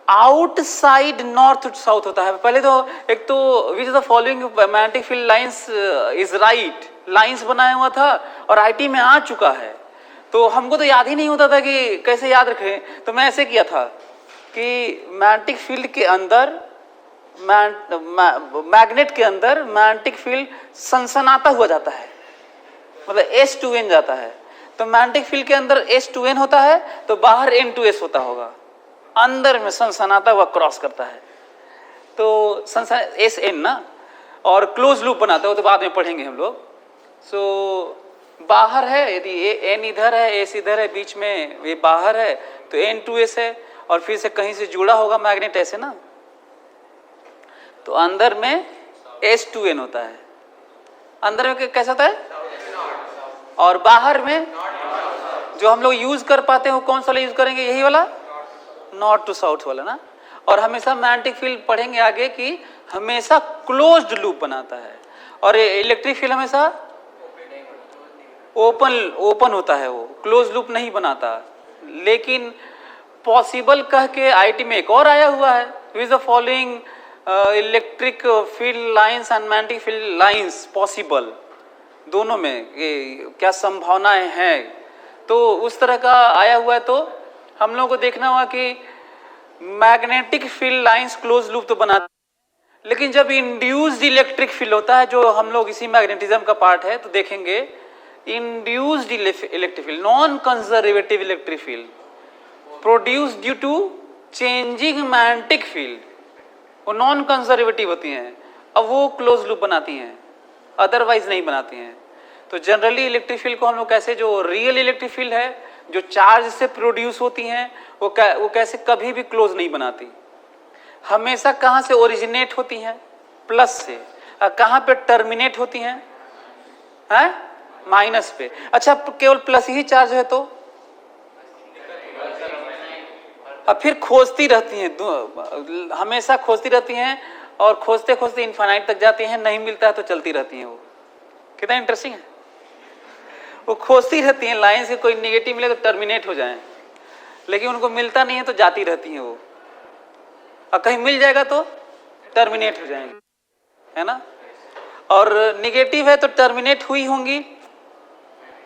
[SPEAKER 1] आउटसाइड नॉर्थ साउथ होता है। पहले तो एक तो which of the following magnetic field lines is right, lines बनाया हुआ था और आईटी में आ चुका है, तो हमको तो याद ही नहीं होता था कि कैसे याद रखें। तो मैं ऐसे किया था कि मैग्नेटिक फील्ड के अंदर, मैग्नेट के अंदर मैग्नेटिक फील्ड सनसनाता हुआ जाता है, मतलब S2N जाता है। तो मैग्नेटिक फील्ड के अंदर S2N होता है तो बाहर N2S होता होगा, अंदर में सनसनाता हुआ क्रॉस करता है, तो SN ना, और क्लोज लूप बनाता है, तो बाद में पढ़ेंगे हम लोग। सो बाहर है, यदि N इधर है, S इधर है, बीच में ये बाहर है तो N2S है, और फिर से कहीं से जुड़ा होगा मैग्नेट ऐसे ना, तो अंदर में S2N होता है। अंदर में कैसा होता है? और बाहर में जो हम लोग यूज कर पाते हैं वो कौन सा यूज करेंगे? यही वाला, नॉर्थ टू साउथ वाला ना। और हमेशा मैग्नेटिक फील्ड पढ़ेंगे आगे कि हमेशा क्लोज्ड लूप बनाता है, और इलेक्ट्रिक फील्ड हमेशा ओपन होता है, वो क्लोज लूप नहीं बनाता। लेकिन पॉसिबल कह के आईटी में एक और आया हुआ है, which the following electric field lines and magnetic field lines possible, दोनों में ये क्या संभावनाएं हैं, तो उस तरह का आया हुआ है। तो हम लोगों को देखना हुआ कि magnetic field lines close loop तो बनाते, लेकिन जब इंड्यूस्ड इलेक्ट्रिक फील्ड होता है, जो हम लोग इसी मैग्नेटिज्म का पार्ट है, तो देखेंगे induced electric field, non conservative electric field produced due to changing magnetic field, वो नॉन कंजर्वेटिव होती हैं, अब वो क्लोज लूप बनाती हैं, अदरवाइज नहीं बनाती हैं। तो जनरली इलेक्ट्रिक फील्ड को हम लोग कैसे, जो रियल इलेक्ट्रिक फील्ड है जो चार्ज से प्रोड्यूस होती हैं, वो कैसे कभी भी क्लोज नहीं बनाती, हमेशा कहाँ से ओरिजिनेट होती हैं? प्लस से। कहाँ पे टर्मिनेट होती हैं? माइनस पे। अच्छा, केवल प्लस ही चार्ज है तो अब फिर खोजती रहती हैं, हमेशा खोजती रहती हैं, और खोजते खोजते इनफाइनाइट तक जाती हैं, नहीं मिलता है तो चलती रहती हैं। वो कितना इंटरेस्टिंग है, वो खोजती रहती हैं, लाइन से कोई निगेटिव मिले तो टर्मिनेट हो जाए, लेकिन उनको मिलता नहीं है तो जाती रहती हैं वो, और कहीं मिल जाएगा तो टर्मिनेट हो जाएंगे, है ना। और निगेटिव है तो टर्मिनेट हुई होंगी,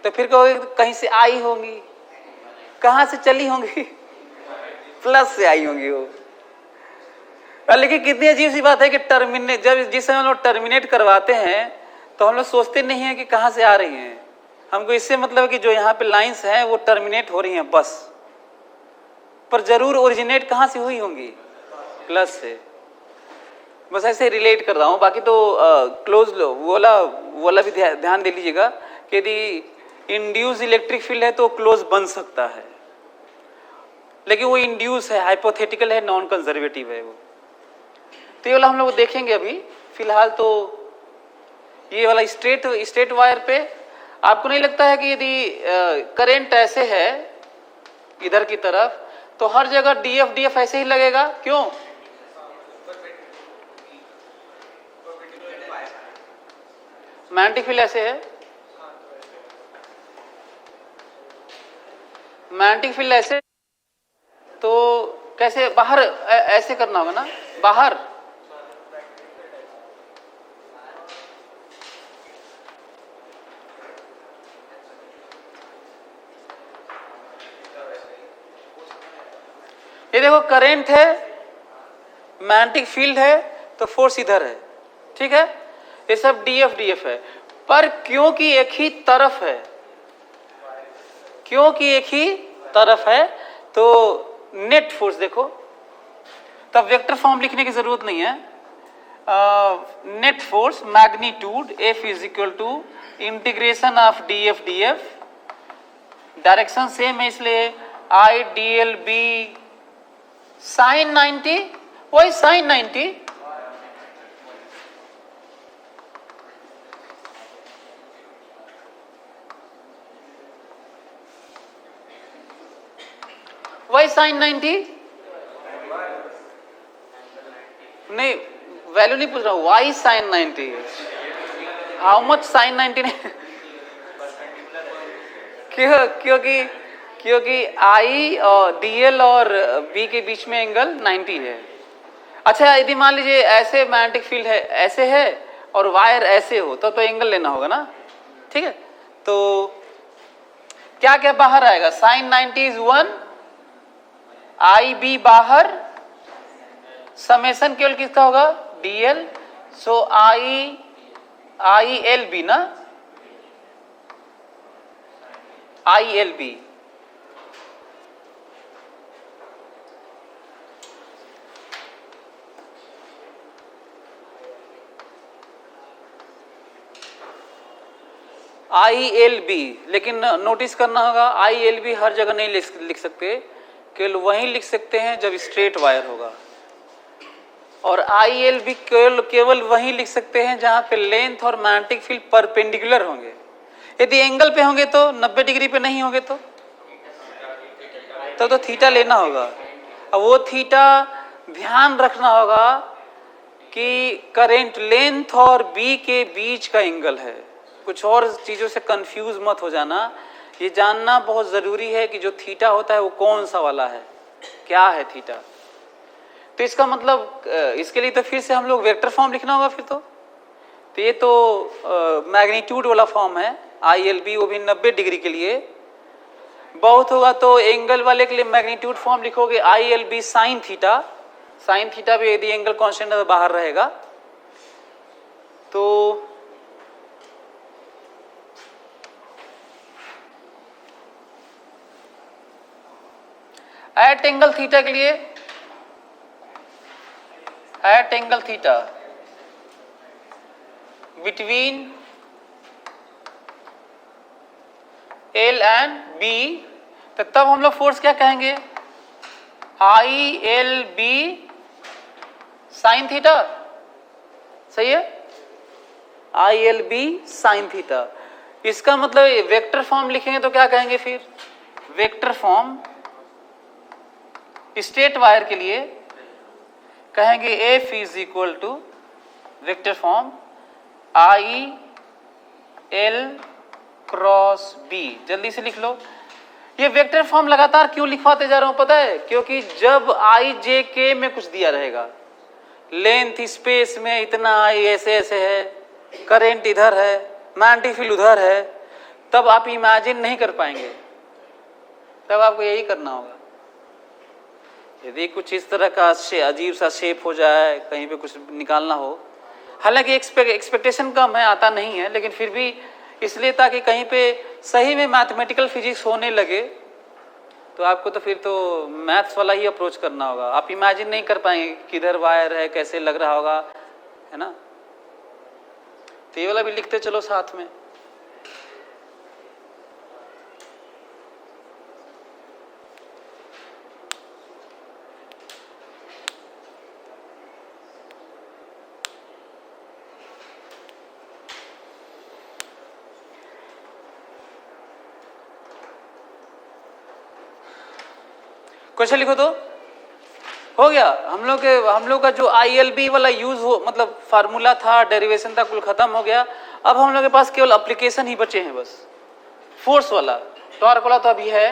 [SPEAKER 1] तो फिर कहीं से आई होंगी, कहां से चली होंगी? प्लस से आई होंगी वो। लेकिन कितनी अजीब सी बात है कि टर्मिनेट, जब जिस समय हम लोग टर्मिनेट करवाते हैं तो हम लोग सोचते नहीं है कि कहां से आ रही हैं, हमको इससे मतलब है कि जो यहाँ पे लाइंस हैं वो टर्मिनेट हो रही हैं बस, पर जरूर ओरिजिनेट कहां से हुई होंगी? प्लस से। बस ऐसे रिलेट कर रहा हूं, बाकी तो क्लोज वाला भी ध्यान दे लीजिएगा कि यदि इंड्यूस इलेक्ट्रिक फील्ड है तो क्लोज बन सकता है, लेकिन वो इंड्यूस है, हाइपोथेटिकल है, नॉन कंजर्वेटिव है वो। तो ये वाला हम लोग देखेंगे अभी। फिलहाल तो ये वाला स्ट्रेट वायर पे आपको नहीं लगता है कि यदि करंट ऐसे है इधर की तरफ तो हर जगह डीएफ ऐसे ही लगेगा? क्यों? मैग्नेटिक फील्ड ऐसे है, मैग्नेटिक फील्ड ऐसे, तो कैसे बाहर ऐसे करना होगा ना, बाहर ये देखो करंट है, मैग्नेटिक फील्ड है, तो फोर्स इधर है, ठीक है, ये सब डीएफ डीएफ है, पर क्योंकि एक ही तरफ है, क्योंकि एक ही तरफ है, तो नेट फोर्स देखो, तब वेक्टर फॉर्म लिखने की जरूरत नहीं है। Net force magnitude F is equal to integration of D F D F, direction same है इसलिए I D L B sine 90, वही साइन 90, वही साइन 90, नहीं वैल्यू नहीं पूछ रहा हूं, why sine 90, how much sine 90 नहीं क्योंकि क्योंकि आई और डीएल और बी के बीच में एंगल 90 है। अच्छा यदि मान लीजिए ऐसे मैग्नेटिक फील्ड है, ऐसे है और वायर ऐसे हो तो एंगल लेना होगा ना, ठीक है, तो क्या क्या बाहर आएगा, साइन 90 इज 1, आई बी बाहर, समेशन केवल किसका होगा, d l, so I L B ना, I L B, I L B, लेकिन नोटिस करना होगा आई एल बी हर जगह नहीं लिख सकते, केवल वहीं लिख सकते हैं जब स्ट्रेट वायर होगा, और आई एल बी केवल वहीं लिख सकते हैं जहां पे लेंथ और मैग्नेटिक फील्ड परपेंडिकुलर होंगे। यदि एंगल पे होंगे तो 90 डिग्री पे नहीं होंगे तो थीटा लेना होगा। अब वो थीटा ध्यान रखना होगा कि करंट लेंथ और बी के बीच का एंगल है, कुछ और चीजों से कंफ्यूज मत हो जाना, ये जानना बहुत जरूरी है कि जो थीटा होता है वो कौन सा वाला है, क्या है थीटा। तो इसका मतलब इसके लिए तो फिर से हम लोग वेक्टर फॉर्म लिखना होगा फिर तो ये तो मैग्नीट्यूड वाला फॉर्म है, आई एल बी, वो भी 90 डिग्री के लिए। बहुत होगा तो एंगल वाले के लिए मैग्नीट्यूड फॉर्म लिखोगे I L B sine theta, sine theta भी यदि एंगल कांस्टेंट है तो बाहर रहेगा। तो एट एंगल थीटा के लिए, at angle theta between L and B, तो तब हम लोग फोर्स क्या कहेंगे, I L B sine theta, सही है, I L B sine theta. इसका मतलब वेक्टर फॉर्म लिखेंगे तो क्या कहेंगे फिर, वेक्टर फॉर्म स्ट्रेट वायर के लिए कहेंगे F is equal to vector form I L cross B. जल्दी से लिख लो, ये वेक्टर फॉर्म लगातार क्यों लिखवाते जा रहा हूं पता है, क्योंकि जब आई जे के में कुछ दिया रहेगा, लेंथ स्पेस में इतना आई ऐसे ऐसे है, करंट इधर है, मैग्नेटिक फील्ड उधर है, तब आप इमेजिन नहीं कर पाएंगे, तब आपको यही करना होगा। यदि कुछ इस तरह का अजीब सा शेप हो जाए, कहीं पे कुछ निकालना हो, हालांकि एक्सपेक्टेशन कम है, आता नहीं है, लेकिन फिर भी इसलिए ताकि कहीं पे सही में मैथमेटिकल फिजिक्स होने लगे, तो आपको तो फिर तो मैथ्स वाला ही अप्रोच करना होगा। आप इमेजिन नहीं कर पाएंगे किधर वायर है, कैसे लग रहा होगा, है ना। तो ये वाला भी लिखते चलो साथ में। क्वेश्चन लिखो तो हो गया। हम लोग का जो ILB वाला यूज हो, मतलब फार्मूला था, डेरिवेशन था, कुल खत्म हो गया। अब हम लोग के पास केवल एप्लीकेशन ही बचे हैं बस। फोर्स वाला, टॉर्क वाला तो अभी है,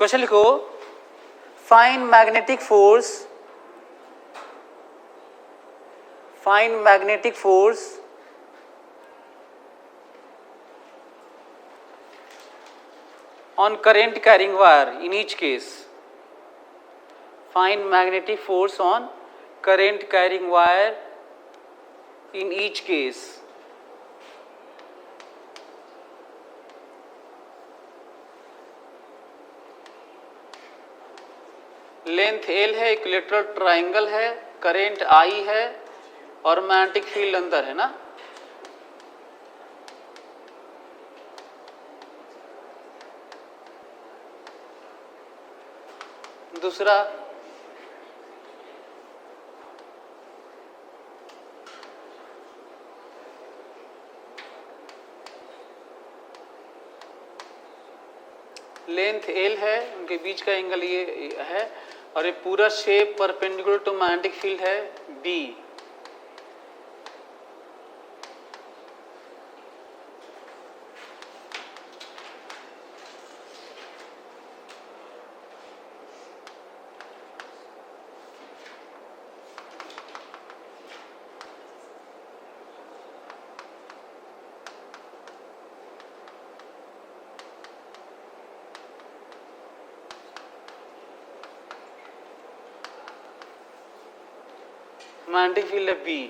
[SPEAKER 1] क्वेश्चन लिखो, find magnetic force on current carrying wire in each case. Find magnetic force on current carrying wire in each case. Length L है, इक्विलेटरल ट्राइंगल है, करेंट I है और मैग्नेटिक फील्ड अंदर है ना। दूसरा लेंथ L है, उनके बीच का एंगल ये है और ये पूरा shape perpendicular to magnetic field है B। मैग्नेटिक फील्ड है B।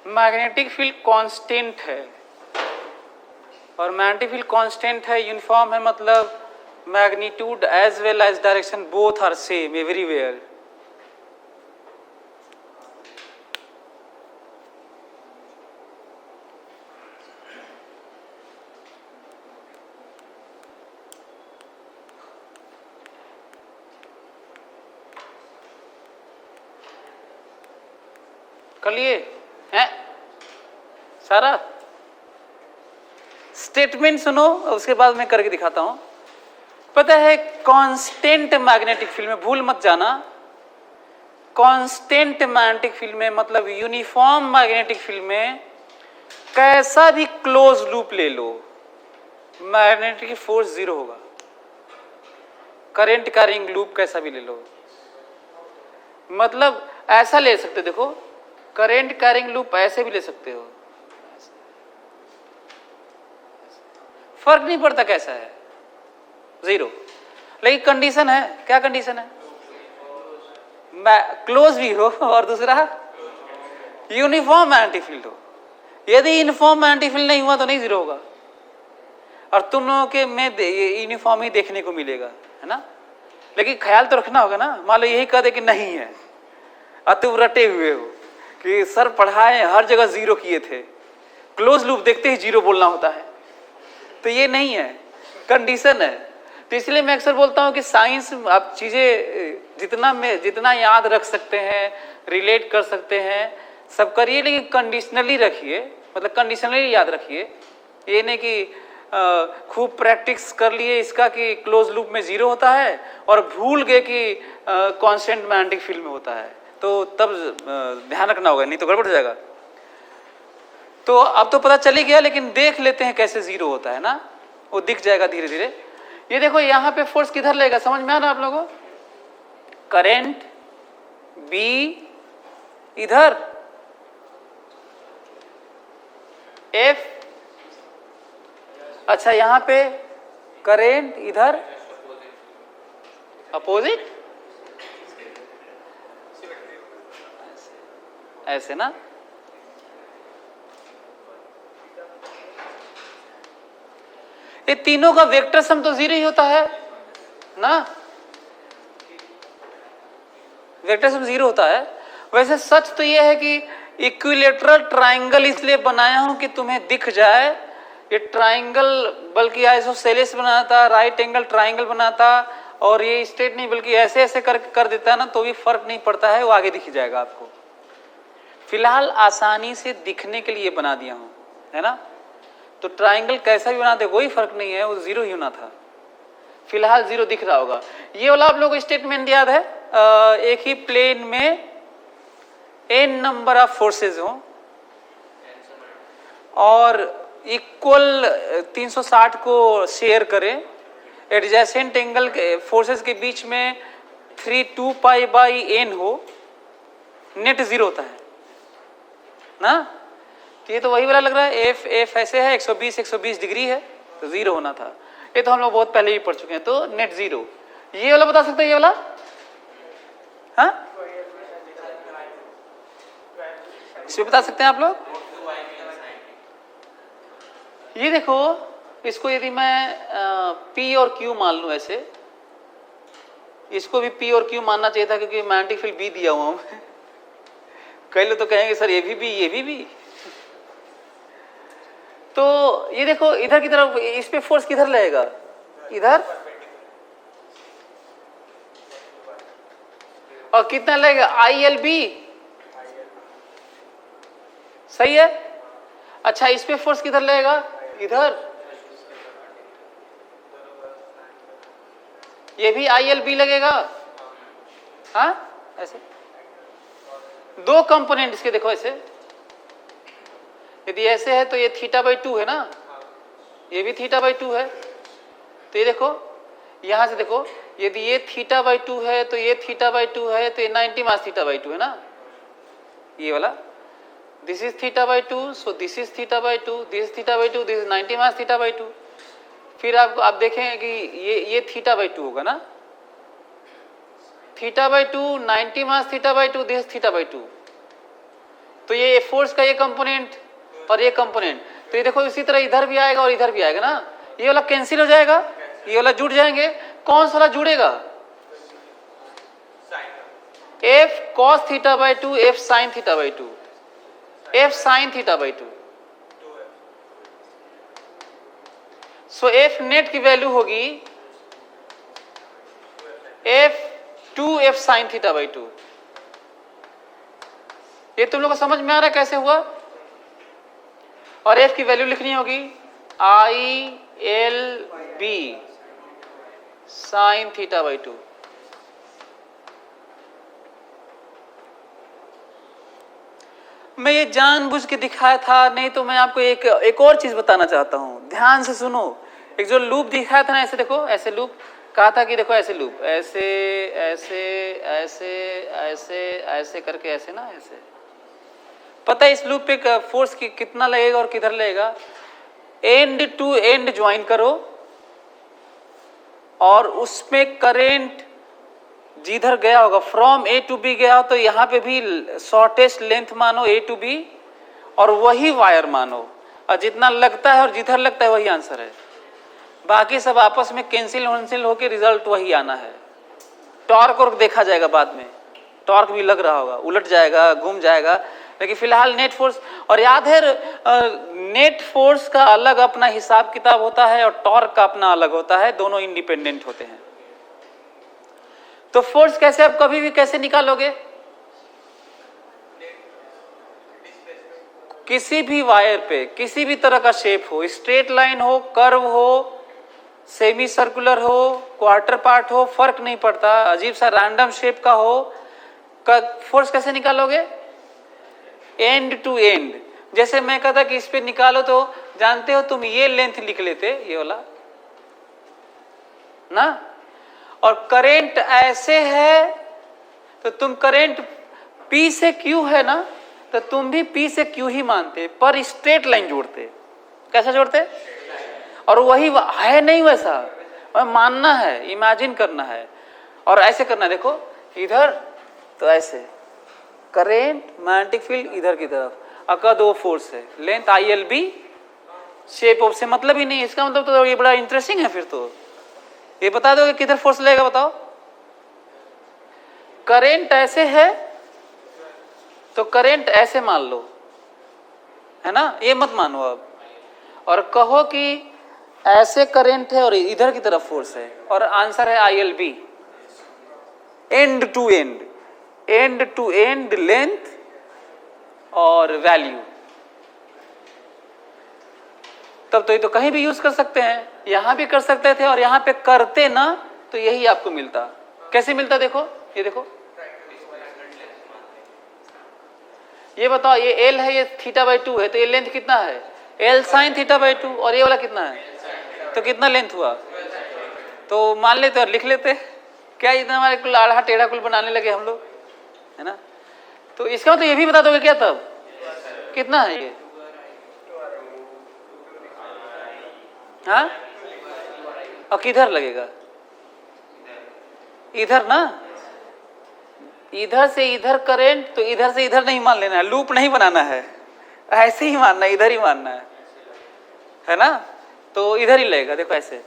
[SPEAKER 1] मैग्नेटिक फील्ड कांस्टेंट है और मैग्नेटिक फील्ड कांस्टेंट है, यूनिफॉर्म है, मतलब magnitude as well as direction both are same everywhere. कर लिए हैं सारा? स्टेटमेंट सुनो, उसके बाद मैं करके दिखाता हूं। पता है कांस्टेंट मैग्नेटिक फील्ड में, भूल मत जाना, कांस्टेंट मैग्नेटिक फील्ड में मतलब यूनिफॉर्म मैग्नेटिक फील्ड में कैसा भी क्लोज लूप ले लो, मैग्नेटिक फोर्स जीरो होगा। करंट कैरिंग लूप कैसा भी ले लो, मतलब ऐसा ले सकते, देखो करंट कैरिंग लूप ऐसे भी ले सकते हो, फर्क नहीं पड़ता कैसा है, जीरो। लेकिन कंडीशन है, क्या कंडीशन है? क्लोज भी हो और दूसरा यूनिफॉर्म मैग्नेटिक फील्ड हो। यदि यूनिफॉर्म मैग्नेटिक फील्ड नहीं हुआ तो नहीं जीरो होगा, और तुम लोगों के में यूनिफॉर्म ही देखने को मिलेगा, है ना। लेकिन ख्याल तो रखना होगा ना, मान लो यही कह दे कि नहीं है और तुम रटे हुए हो कि सर पढ़ाए हर जगह जीरो किए थे, क्लोज लूप देखते ही जीरो बोलना होता है, तो ये नहीं है, कंडीशन है। तो इसलिए मैं अक्सर बोलता हूँ कि साइंस आप चीजें जितना याद रख सकते हैं, रिलेट कर सकते हैं, सब करिए, लेकिन कंडीशनली रखिए। मतलब कंडीशनली याद रखिए, ये नहीं कि खूब प्रैक्टिस कर लिए इसका कि क्लोज लूप में 0 होता है और भूल गए कि कांस्टेंट मैग्नेटिक फील्ड में होता है, तो तब ध्यान रखना होगा, नहीं तो गड़बड़ हो जाएगा। तो अब तो पता चल ही गया, लेकिन देख लेते हैं कैसे 0 होता है ना, वो दिख जाएगा धीरे धीरे। ये देखो यहाँ पे फोर्स किधर लगेगा, समझ में आ रहा है आप लोगों को? करंट बी इधर, एफ, अच्छा यहाँ पे करंट इधर अपोजिट, ऐसे ना, ये तीनों का वेक्टर सम तो 0 ही होता है ना, वेक्टर सम 0 होता है। वैसे सच तो ये है कि इक्विलेटरल ट्राइंगल इसलिए बनाया हूं कि तुम्हें दिख जाए, ये ट्राइंगल बल्कि आइसोसेलेस बनाता, राइट एंगल ट्राइंगल बनाता, और ये स्ट्रेट नहीं बल्कि ऐसे ऐसे कर देता है ना, तो भी फर्क नहीं पड़ता है, वो आगे दिख जाएगा आपको। फिलहाल आसानी से दिखने के लिए बना दिया हूं, है ना। तो ट्राइंगल कैसा भी बना दे कोई फर्क नहीं है, वो 0 ही होना था। फिलहाल 0 दिख रहा होगा। ये वाला आप लोगों को स्टेटमेंट याद है, एक ही प्लेन में n नंबर ऑफ फोर्सेज हो और इक्वल 360 को शेयर करें, एडजेसेंट एंगल फोर्सेज के बीच में 3 2π/n हो, नेट 0 होता है ना। तो ये तो वही वाला लग रहा है, एफ ऐसे है, 120 डिग्री है, तो 0 होना था। ये तो हम लोग बहुत पहले ही पढ़ चुके हैं, तो नेट 0। ये वाला बता सकते हैं, ये वाला, हाँ इसमें बता सकते हैं आप लोग। ये देखो, इसको यदि मैं P और Q मान लूं ऐसे, इसको भी P और Q मानना चाहिए था क्योंकि मैग्नेटिक फील्ड B दिया हुआ हूं। कई लोग तो कहेंगे सर ये भी। तो ये देखो इधर की तरफ, इस पे फोर्स किधर लगेगा, इधर, और कितना लगेगा ILB, सही है। अच्छा इस पे फोर्स किधर लगेगा, इधर, ये भी ILB लगेगा, हाँ ऐसे दो कंपोनेंट इसके देखो ऐसे, यदि ऐसे है तो ये θ/2 है ना, ये भी θ/2 है। तो ये देखो यहां से देखो, यदि ये θ/2 है तो ये θ/2 है, तो ये 90 मास θ/2 है ना, ये वाला, this is θ/2, so this is θ/2, this is θ/2, this is 90 minus θ/2। फिर आप देखेंगे कि ये θ/2 होगा ना, θ/2 90 मास θ/2, दिस इज θ/2। तो ये फोर्स का ये कंपोनेंट और ये कंपोनेंट, तो ये देखो इसी तरह इधर भी आएगा और इधर भी आएगा ना, ये वाला कैंसिल हो जाएगा, ये वाला जुड़ जाएंगे। कौन सा वाला जुड़ेगा, F cos θ/2, F sin θ/2, F sin θ/2। सो F नेट की वैल्यू होगी F sin θ/2। ये तुम लोग को समझ में आ रहा है कैसे हुआ। और F की वैल्यू लिखनी होगी ILB sin θ/2। मैं ये जानबूझ के दिखाया था, नहीं तो मैं आपको एक और चीज बताना चाहता हूं, ध्यान से सुनो। एक जो लूप दिखाया था ना, ऐसे देखो, ऐसे लूप कहा था कि देखो ऐसे लूप, ऐसे ऐसे ऐसे ऐसे ऐसे करके ऐसे ना, ऐसे पता है इस लूप पे फोर्स कितना लगेगा और किधर लगेगा। एंड टू एंड ज्वाइन करो और उसमें करेंट जिधर गया होगा, फ्रॉम A to B गया हो, तो यहाँ पे भी शॉर्टेस्ट लेंथ मानो A to B और वही वायर मानो, और जितना लगता है और जिधर लगता है वही आंसर है। बाकी सब आपस में कैंसिल होकर रिजल्ट वही आना है। टॉर्क और देखा जाएगा बाद में, टॉर्क भी लग रहा होगा, उलट जाएगा, घूम जाएगा, लेकिन फिलहाल नेट फोर्स। और याद है नेट फोर्स का अलग अपना हिसाब किताब होता है और टॉर्क का अपना अलग होता है, दोनों इंडिपेंडेंट होते हैं। तो फोर्स कैसे आप कभी भी कैसे निकालोगे, किसी भी वायर पे किसी भी तरह का शेप हो, स्ट्रेट लाइन हो, कर्व हो, सेमी सर्कुलर हो, क्वार्टर पार्ट हो, फर्क नहीं पड़ता, अजीब सा रैंडम शेप का हो, फोर्स कैसे निकालोगे? End to end. जैसे मैं कहता कि इस पे निकालो, तो जानते हो तुम ये लेंथ लिख लेते, ये वाला ना, और करंट ऐसे है तो तुम करंट P से Q है ना, तो तुम भी P से Q ही मानते, पर स्ट्रेट लाइन जोड़ते। कैसे जोड़ते? और वही है नहीं वैसा, और मानना है, इमेजिन करना है, और ऐसे करना है। देखो इधर तो ऐसे करेंट मैग्नेटिक फील्ड इधर की तरफ, अका दो फोर्स है, लेंथ ILB, शेप ऑफ से मतलब ही नहीं। इसका मतलब तो ये बड़ा इंटरेस्टिंग है। फिर तो ये बता दो कि किधर फोर्स लगेगा, बताओ। करेंट ऐसे है तो करंट ऐसे मान लो, है ना, ये मत मानो अब, और कहो कि ऐसे करंट है और इधर की तरफ फोर्स है, और आंसर है ILB, end to end, end to end length और वैल्यू। तब तो ये तो कहीं भी यूज कर सकते हैं, यहां भी कर सकते थे, और यहां पे करते ना तो यही आपको मिलता। कैसे मिलता? देखो ये देखो, ये बताओ, ये L है, ये θ/2 है, तो ये लेंथ कितना है? L sin θ/2, और ये वाला कितना है? तो कितना लेंथ हुआ? तो मान लेते और लिख लेते। क्या इतना हमारे कुल आधा टेढ़ा कुल बनाने लगे हम लोग, है ना। तो इसका मतलब ये भी बता दोगे क्या तब कितना है ये? हाँ, और किधर लगेगा? इधर ना, इधर से इधर करंट, तो इधर से इधर नहीं मान लेना है, लूप नहीं बनाना है, ऐसे ही मानना है, इधर ही मानना है ना। तो इधर ही लगेगा, देखो ऐसे।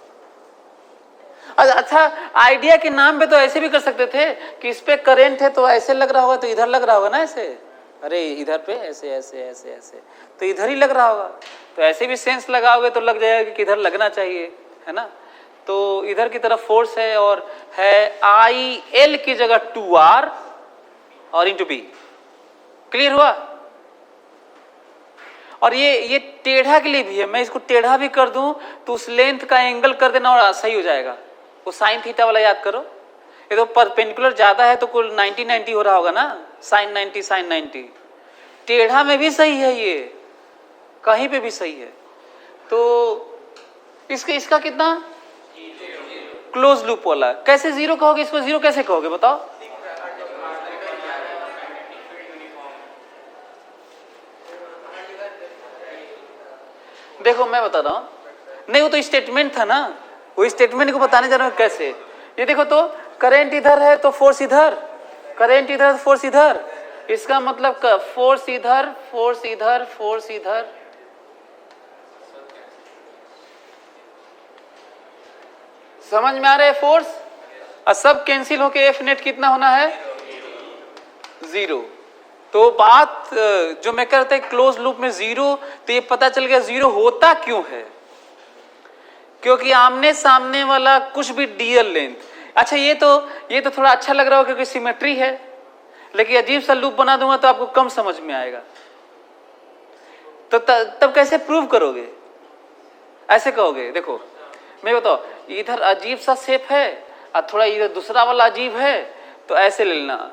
[SPEAKER 1] अच्छा, आइडिया के नाम पे तो ऐसे भी कर सकते थे कि इस पे करंट है तो ऐसे लग रहा होगा, तो इधर लग रहा होगा ना ऐसे, अरे इधर पे ऐसे ऐसे ऐसे ऐसे, तो इधर ही लग रहा होगा। तो ऐसे भी सेंस लगाओगे तो लग जाएगा कि इधर लगना चाहिए, है ना। तो इधर की तरफ फोर्स है, और है IL की जगह 2R और इंटू B। क्लियर हुआ? और ये टेढ़ा के लिए भी है, मैं इसको टेढ़ा भी कर दूं तो उस लेंथ का एंगल कर देना और सही हो जाएगा। वो साइन थीटा वाला याद करो, ये तो परपेंडिकुलर ज्यादा है तो कुल 90 हो रहा होगा ना, साइन 90। टेढ़ा में भी सही है, ये कहीं पे भी सही है। तो इसका कितना? क्लोज लूप वाला। कैसे जीरो कहोगे इसको? जीरो कैसे कहोगे बताओ? देखो मैं बता रहा हूं, नहीं वो तो स्टेटमेंट था ना, वो स्टेटमेंट को बताने जा रहा हूं कैसे। ये देखो, तो करंट इधर है तो फोर्स इधर, करंट इधर फोर्स इधर, इसका मतलब फोर्स इधर, फोर्स इधर, फोर्स इधर। समझ में आ रहा है? फोर्स और सब कैंसिल होके F नेट कितना होना है? 0। तो बात जो मैं कहता है क्लोज लूप में 0, तो ये पता चल गया 0 होता क्यों है, क्योंकि आमने सामने वाला कुछ भी डीएल लेंथ। अच्छा, ये तो थोड़ा अच्छा लग रहा हो क्योंकि सिमेट्री है, लेकिन अजीब सा लूप बना दूंगा तो आपको कम समझ में आएगा। तो तब कैसे प्रूव करोगे? ऐसे कहोगे, देखो मैं बताओ, इधर अजीब सा शेप है और थोड़ा इधर दूसरा वाला अजीब है, तो ऐसे ले लेना,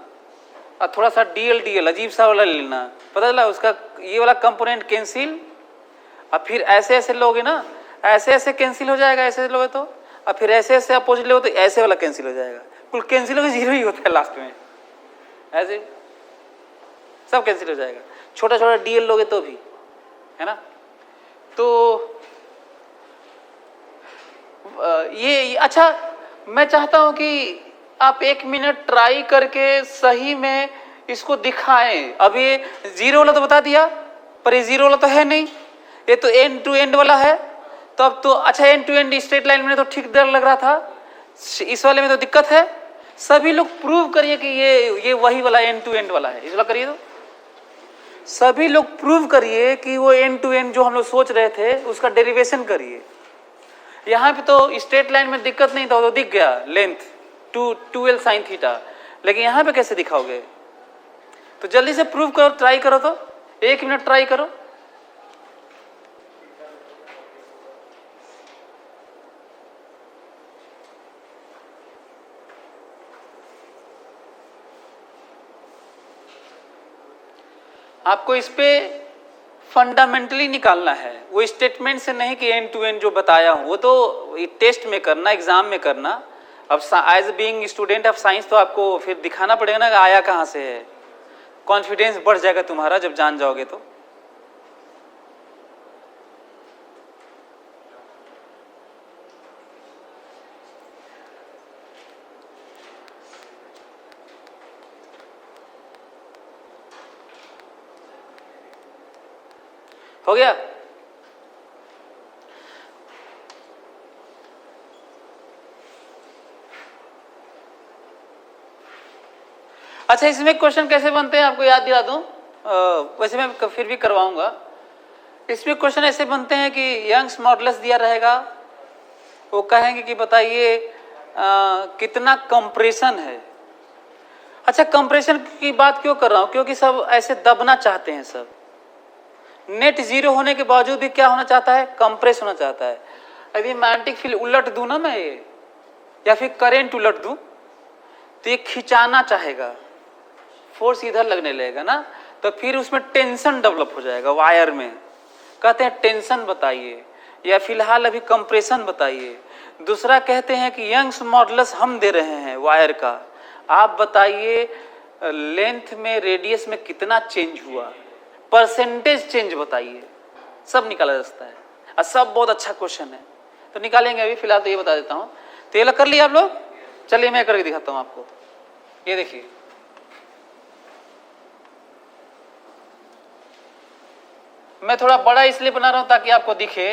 [SPEAKER 1] और थोड़ा सा डीएल अजीब सा वाला ले लेना, पता चला उसका ये वाला कंपोनेंट कैंसिल, और फिर ऐसे ऐसे लोगे ना, ऐसे ऐसे कैंसिल हो जाएगा, ऐसे लोगे तो, और फिर ऐसे ऐसे अपोजिट लोगे तो ऐसे वाला कैंसिल हो जाएगा। कुल कैंसिल होकर 0 ही होता है लास्ट में, ऐसे सब कैंसिल हो जाएगा। छोटा छोटा डीएल लोगे तो भी, है ना। तो ये अच्छा, मैं चाहता हूं कि आप 1 मिनट ट्राई करके सही में इसको दिखाएं। अब ये 0 वाला तो बता दिया, पर ये 0 वाला तो है नहीं, ये तो एंड टू एंड वाला है। तो अब तो अच्छा, end to end straight line में तो ठीक डर लग रहा था, इस वाले में तो दिक्कत है। सभी लोग प्रूव करिए कि ये वही वाला एंड टू एंड वाला है, इस वाला करिए। तो सभी लोग प्रूव करिए कि वो एंड टू एंड जो हम लोग सोच रहे थे उसका डेरिवेशन करिए। यहाँ पे तो स्ट्रेट लाइन में दिक्कत नहीं था, तो दिख गया लेंथ 2L sin थीटा, लेकिन यहाँ पे कैसे दिखाओगे? तो जल्दी से प्रूव करो, ट्राई करो, तो 1 मिनट ट्राई करो। आपको इस पे फंडामेंटली निकालना है, वो स्टेटमेंट से नहीं कि एंड टू एंड जो बताया हूं वो तो टेस्ट में करना, एग्जाम में करना। अब as being student of science तो आपको फिर दिखाना पड़ेगा ना आया कहाँ से है, कॉन्फिडेंस बढ़ जाएगा तुम्हारा जब जान जाओगे तो। हो गया? अच्छा, इसमें क्वेश्चन कैसे बनते हैं आपको याद दिला दूं, वैसे मैं फिर भी करवाऊंगा। इसमें क्वेश्चन ऐसे बनते हैं कि यंग्स मॉडुलस दिया रहेगा, वो कहेंगे कि बताइए कितना कंप्रेशन है। अच्छा, कंप्रेशन की बात क्यों कर रहा हूं, क्योंकि सब ऐसे दबना चाहते हैं, सब नेट जीरो होने के बावजूद भी क्या होना चाहता है, कंप्रेस होना चाहता है। अभी मैग्नेटिक फील्ड उलट दूं ना मैं ये, या फिर करंट उलट दूं, तो ये खिंचाना चाहेगा, फोर्स इधर लगने लगेगा ना, तो फिर उसमें टेंशन डेवलप हो जाएगा वायर में। कहते हैं टेंशन बताइए, या फिलहाल अभी कंप्रेशन बताइए। दूसरा कहते हैं कि यंग्स मॉडुलस हम दे रहे हैं वायर का, आप बताइए लेंथ में, रेडियस में कितना चेंज हुआ, परसेंटेज चेंज बताइए। सब निकाला जा सकता है और सब बहुत अच्छा क्वेश्चन है, तो निकालेंगे। अभी फिलहाल तो ये बता देता हूँ। तो ये कर लिया आप लोग? चलिए मैं करके दिखाता हूँ आपको। ये देखिए, मैं थोड़ा बड़ा इसलिए बना रहा हूं ताकि आपको दिखे।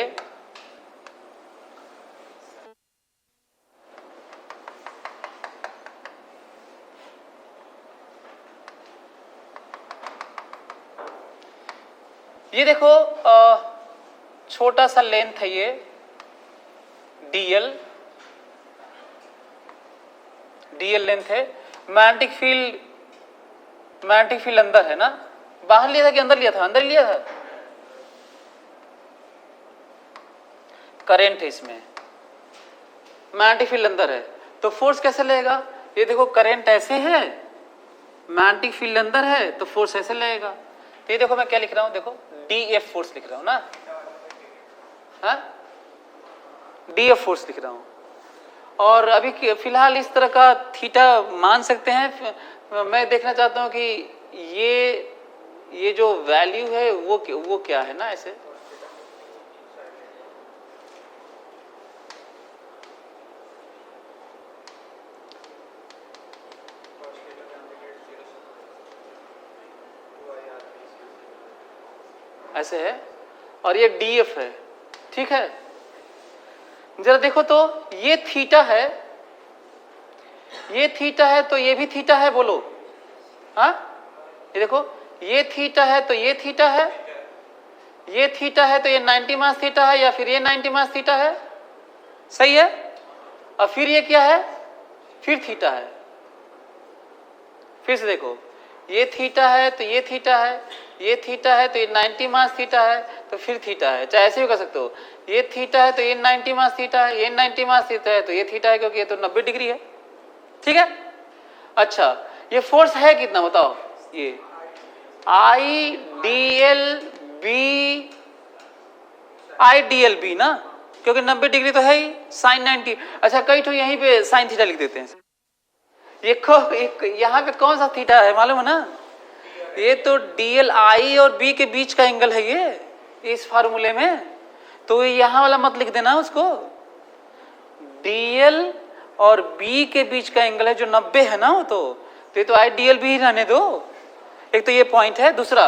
[SPEAKER 1] ये देखो, छोटा सा लेंथ है ये डीएल लेंथ है। मैग्नेटिक फील्ड अंदर है ना, बाहर लिया था कि अंदर लिया था? अंदर लिया था। करंट है इसमें, मैग्नेटिक फील्ड अंदर है, तो फोर्स कैसे लगेगा? ये देखो, करंट ऐसे है, मैग्नेटिक फील्ड अंदर है, तो फोर्स ऐसे लगेगा। तो ये देखो मैं क्या लिख रहा हूं, देखो डीएफ फोर्स लिख रहा हूं ना, हाँ डीएफ फोर्स लिख रहा हूं। और अभी फिलहाल इस तरह का थीटा मान सकते हैं। मैं देखना चाहता हूं कि ये जो वैल्यू है वो क्या है ना, ऐसे ऐसे है, और ये डीएफ है, ठीक है। जरा देखो तो, ये थीटा है, ये थीटा है, तो ये भी थीटा है, बोलो हाँ। ये देखो, ये थीटा है तो ये थीटा है, ये थीटा है तो ये 90 मास थीटा है, या फिर ये 90 मास थीटा है, सही है। और फिर ये क्या है, फिर थीटा है। फिर से देखो, ये थीटा है तो ये थीटा है, ये थीटा है तो ये 90 मास थीटा है, तो फिर थीटा है। चाहे ऐसे भी कर सकते हो, ये थीटा है तो ये 90 मास थीटा है, ये 90 मास थीटा है तो ये थीटा है, क्योंकि ये तो 90 डिग्री है, ठीक है। अच्छा, ये फोर्स है कितना बताओ, ये आई डी एल बी ना, क्योंकि 90 डिग्री तो है ही, साइन 90। अच्छा, कई तो यहीं पे साइन थीटा लिख देते हैं। ये यहाँ पे कौन सा थीटा है मालूम है ना, ये तो डीएल आई और बी के बीच का एंगल है ये इस फार्मूले में। तो यहाँ वाला मत लिख देना उसको, डीएल और बी के बीच का एंगल है जो 90 है ना, वो तो ये तो आई डीएल बी ही रहने दो। एक तो ये पॉइंट है। दूसरा,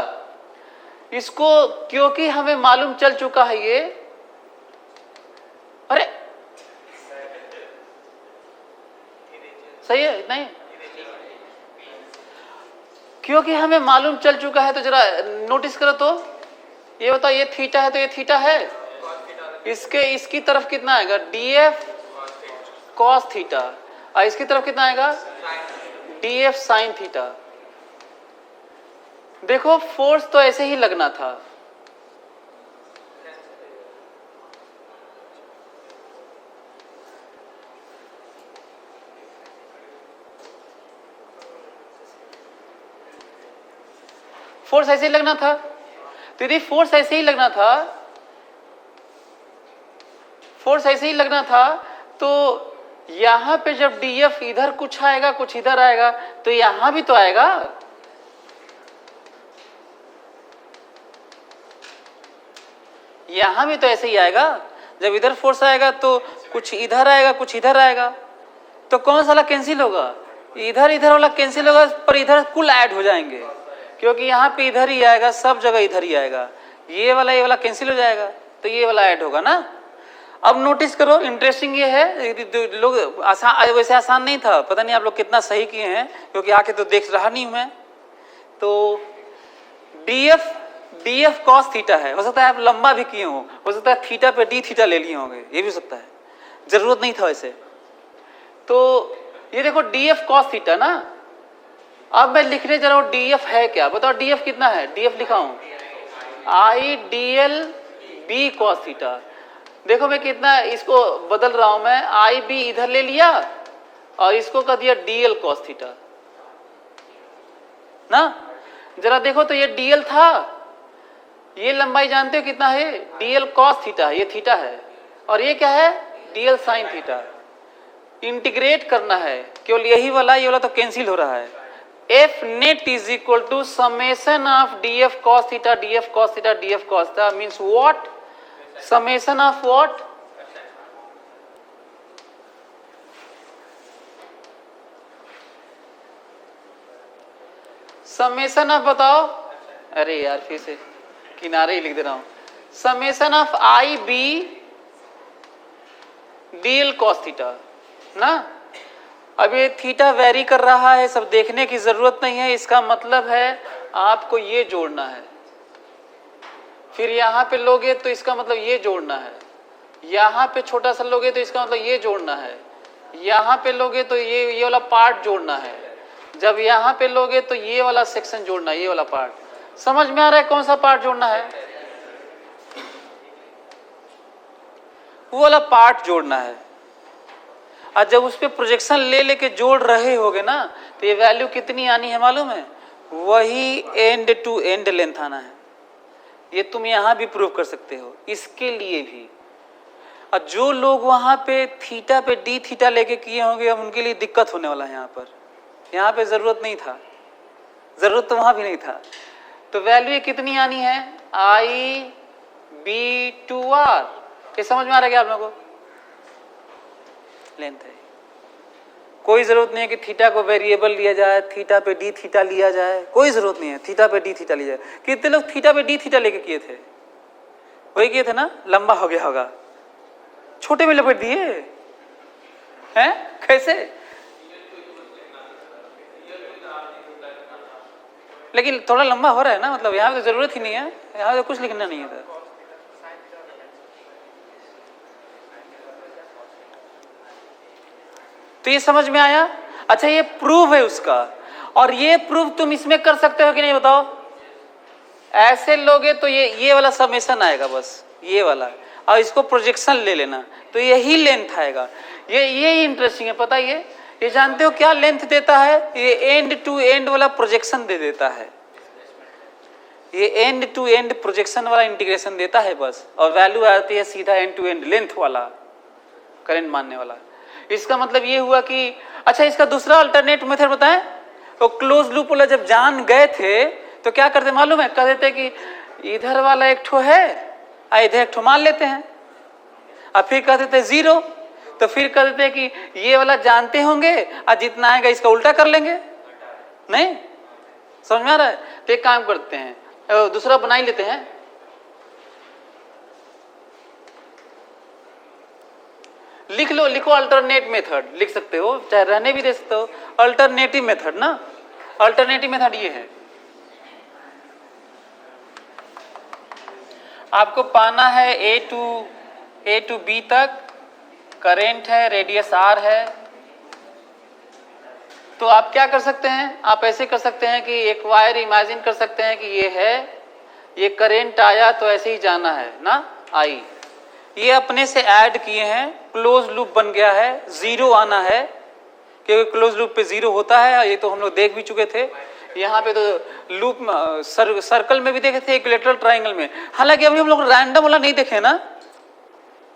[SPEAKER 1] इसको क्योंकि हमें मालूम चल चुका है ये, अरे सही है नहीं, क्योंकि हमें मालूम चल चुका है, तो जरा नोटिस करो तो, ये बताओ, ये थीटा है तो ये थीटा है, इसकी तरफ कितना आएगा, डीएफ कॉस थीटा, और इसकी तरफ कितना आएगा, डीएफ साइन थीटा। देखो, फोर्स तो ऐसे ही लगना था, फोर्स ऐसे ही लगना था। तो यदि फोर्स ऐसे ही लगना था, फोर्स ऐसे ही लगना था, तो यहां पे जब डीएफ इधर कुछ आएगा कुछ इधर आएगा, तो यहां भी तो आएगा। यहां भी तो ऐसे ही आएगा। जब इधर फोर्स आएगा तो कुछ इधर आएगा कुछ इधर आएगा, तो कौन सा वाला कैंसिल होगा? इधर इधर वाला कैंसिल होगा, पर इधर कुल ऐड हो जाएंगे, क्योंकि यहाँ पे इधर ही आएगा, सब जगह इधर ही आएगा। ये वाला कैंसिल हो जाएगा, तो ये वाला ऐड होगा ना। अब नोटिस करो, इंटरेस्टिंग ये है, लोग आसान, वैसे आसान नहीं था, पता नहीं आप लोग कितना सही किए हैं, क्योंकि आके तो देख रहा नहीं हूं मैं। तो डीएफ कॉस थीटा है, हो सकता है आप लंबा भी किए हो सकता है थीटा पे डी थीटा ले लिए होंगे, ये भी हो सकता है, जरूरत नहीं था वैसे। तो ये देखो डीएफ कॉस थीटा ना। अब मैं लिखने जा रहा हूं डीएफ है क्या, बताओ डीएफ कितना है? डीएफ लिखा हूं आई डीएल बी कॉस थीटा। देखो मैं कितना इसको बदल रहा हूं, मैं आई बी इधर ले लिया और इसको कर दिया डीएल कॉस थीटा ना। जरा देखो तो ये डीएल था, ये लंबाई जानते हो कितना है? डीएल कॉस थीटा, ये थीटा है, और ये क्या है? DL sine theta. इंटीग्रेट करना है केवल यही वाला, ये वाला तो कैंसिल हो रहा है। F net is equal to summation of DF cos theta DF cos theta DF cos theta means what? Summation of what? Summation of, बताओ। अरे यार फिर से किनारे ही लिख दे रहा हूं। Summation of I B DL cos theta ना। अब ये थीटा वेरी कर रहा है, सब देखने की जरूरत नहीं है। इसका मतलब है आपको ये जोड़ना है, फिर यहां पे लोगे तो इसका मतलब ये जोड़ना है, यहां पे छोटा सा लोगे तो इसका मतलब ये जोड़ना है, यहां पे लोगे तो ये वाला पार्ट जोड़ना है, जब यहां पे लोगे तो ये वाला सेक्शन जोड़ना है, ये वाला पार्ट। समझ में आ रहा है कौन सा पार्ट जोड़ना है? वो वाला पार्ट जोड़ना है। और जब उस पर प्रोजेक्शन ले लेके जोड़ रहे होगे ना, तो ये वैल्यू कितनी आनी है मालूम है? वही एंड टू एंड लेंथ आना है। ये तुम यहां भी प्रूव कर सकते हो, इसके लिए भी। और जो लोग वहां पे थीटा पे डी थीटा लेके किए होंगे, अब उनके लिए दिक्कत होने वाला है। यहाँ पे जरूरत नहीं था, जरूरत तो वहां भी नहीं था। तो वैल्यू कितनी आनी है? आई बी टू आर। ये समझ में आ रहा है क्या आप लोगों को? लेंथ है, कोई जरूरत नहीं है कि थीटा को वेरिएबल लिया जाए, थीटा पे डी थीटा लिया जाए, कोई जरूरत नहीं है थीटा पे डी थीटा लिया जाए। कितने लोग थीटा पे डी थीटा लेके किए थे? वही किए थे ना, लंबा हो गया होगा, छोटे में लपेट दिए हैं, कैसे? लेकिन थोड़ा लंबा हो रहा है ना, मतलब यहाँ तो जरूरत ही नहीं है, यहाँ तो कुछ लिखना नहीं है। तो ये समझ में आया? अच्छा, ये प्रूफ है उसका, और ये प्रूफ तुम इसमें कर सकते हो कि नहीं, बताओ? ऐसे लोगे तो ये वाला समेशन आएगा, बस ये वाला, और इसको प्रोजेक्शन ले लेना, तो यही लेंथ आएगा। ये इंटरेस्टिंग है, पता ये जानते हो क्या लेंथ देता है? ये एंड टू एंड वाला प्रोजेक्शन दे देता है, ये एंड टू एंड प्रोजेक्शन वाला इंटीग्रेशन देता है बस, और वैल्यू आती है सीधा एंड टू एंड लेंथ वाला, करंट मानने वाला। इसका मतलब ये हुआ कि अच्छा, इसका दूसरा अल्टरनेट मेथड बताएं। तो क्लोज लूप वाला जब जान गए थे तो क्या करते मालूम है? कह देते कि इधर वाला एक ठो है, इधर एक ठो मान लेते हैं, और फिर कह देते जीरो, तो फिर कह देते कि ये वाला जानते होंगे और जितना आएगा इसका उल्टा कर लेंगे। नहीं समझ में आ रहा है? तो एक काम करते हैं, दूसरा बना ही लेते हैं। लिख लो, लिखो अल्टरनेट मेथड, लिख सकते हो, चाहे रहने भी दे सकते हो। अल्टरनेटिव मेथड ना, अल्टरनेटिव मेथड ये है, आपको पाना है ए टू बी तक, करंट है, रेडियस आर है। तो आप क्या कर सकते हैं? आप ऐसे कर सकते हैं कि एक वायर इमेजिन कर सकते हैं कि ये है, ये करंट आया तो ऐसे ही जाना है ना, आई, ये अपने से ऐड किए हैं, क्लोज लूप बन गया है, जीरो आना है, क्योंकि क्लोज लूप पे जीरो होता है, ये तो हम लोग देख भी चुके थे। यहाँ पे तो लूप सर्कल में भी देखे थे, इक्विलेटरल ट्राइंगल में। हालांकि अभी हम लोग रैंडम वाला नहीं देखे ना,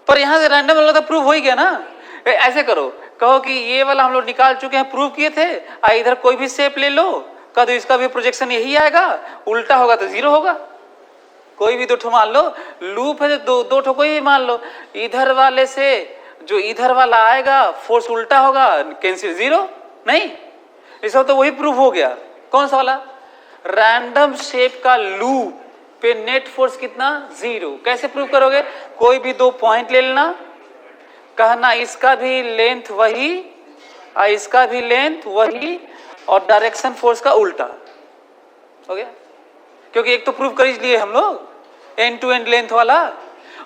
[SPEAKER 1] पर यहाँ से रैंडम वाला तो प्रूव हो ही गया ना। ऐसे करो, कहो कि ये वाला हम लोग निकाल चुके हैं, प्रूव किए थे, इधर कोई भी शेप ले लो, कह दो इसका भी प्रोजेक्शन यही आएगा, उल्टा होगा तो जीरो होगा। कोई भी दो ठो मान लो, लूप है तो दो ठो कोई भी मान लो, इधर वाले से जो इधर वाला आएगा फोर्स उल्टा होगा, कैंसिल, जीरो नहीं। इसका तो वही प्रूफ हो गया। कौन सा वाला? रैंडम शेप का लूप पे नेट फोर्स कितना? जीरो। कैसे प्रूव करोगे? कोई भी दो पॉइंट ले लेना, कहना इसका भी लेंथ वही और इसका भी लेंथ वही और डायरेक्शन फोर्स का उल्टा, हो गया। क्योंकि एक तो प्रूव कर ही लिए हम लोग एंड टू एंड लेंथ वाला,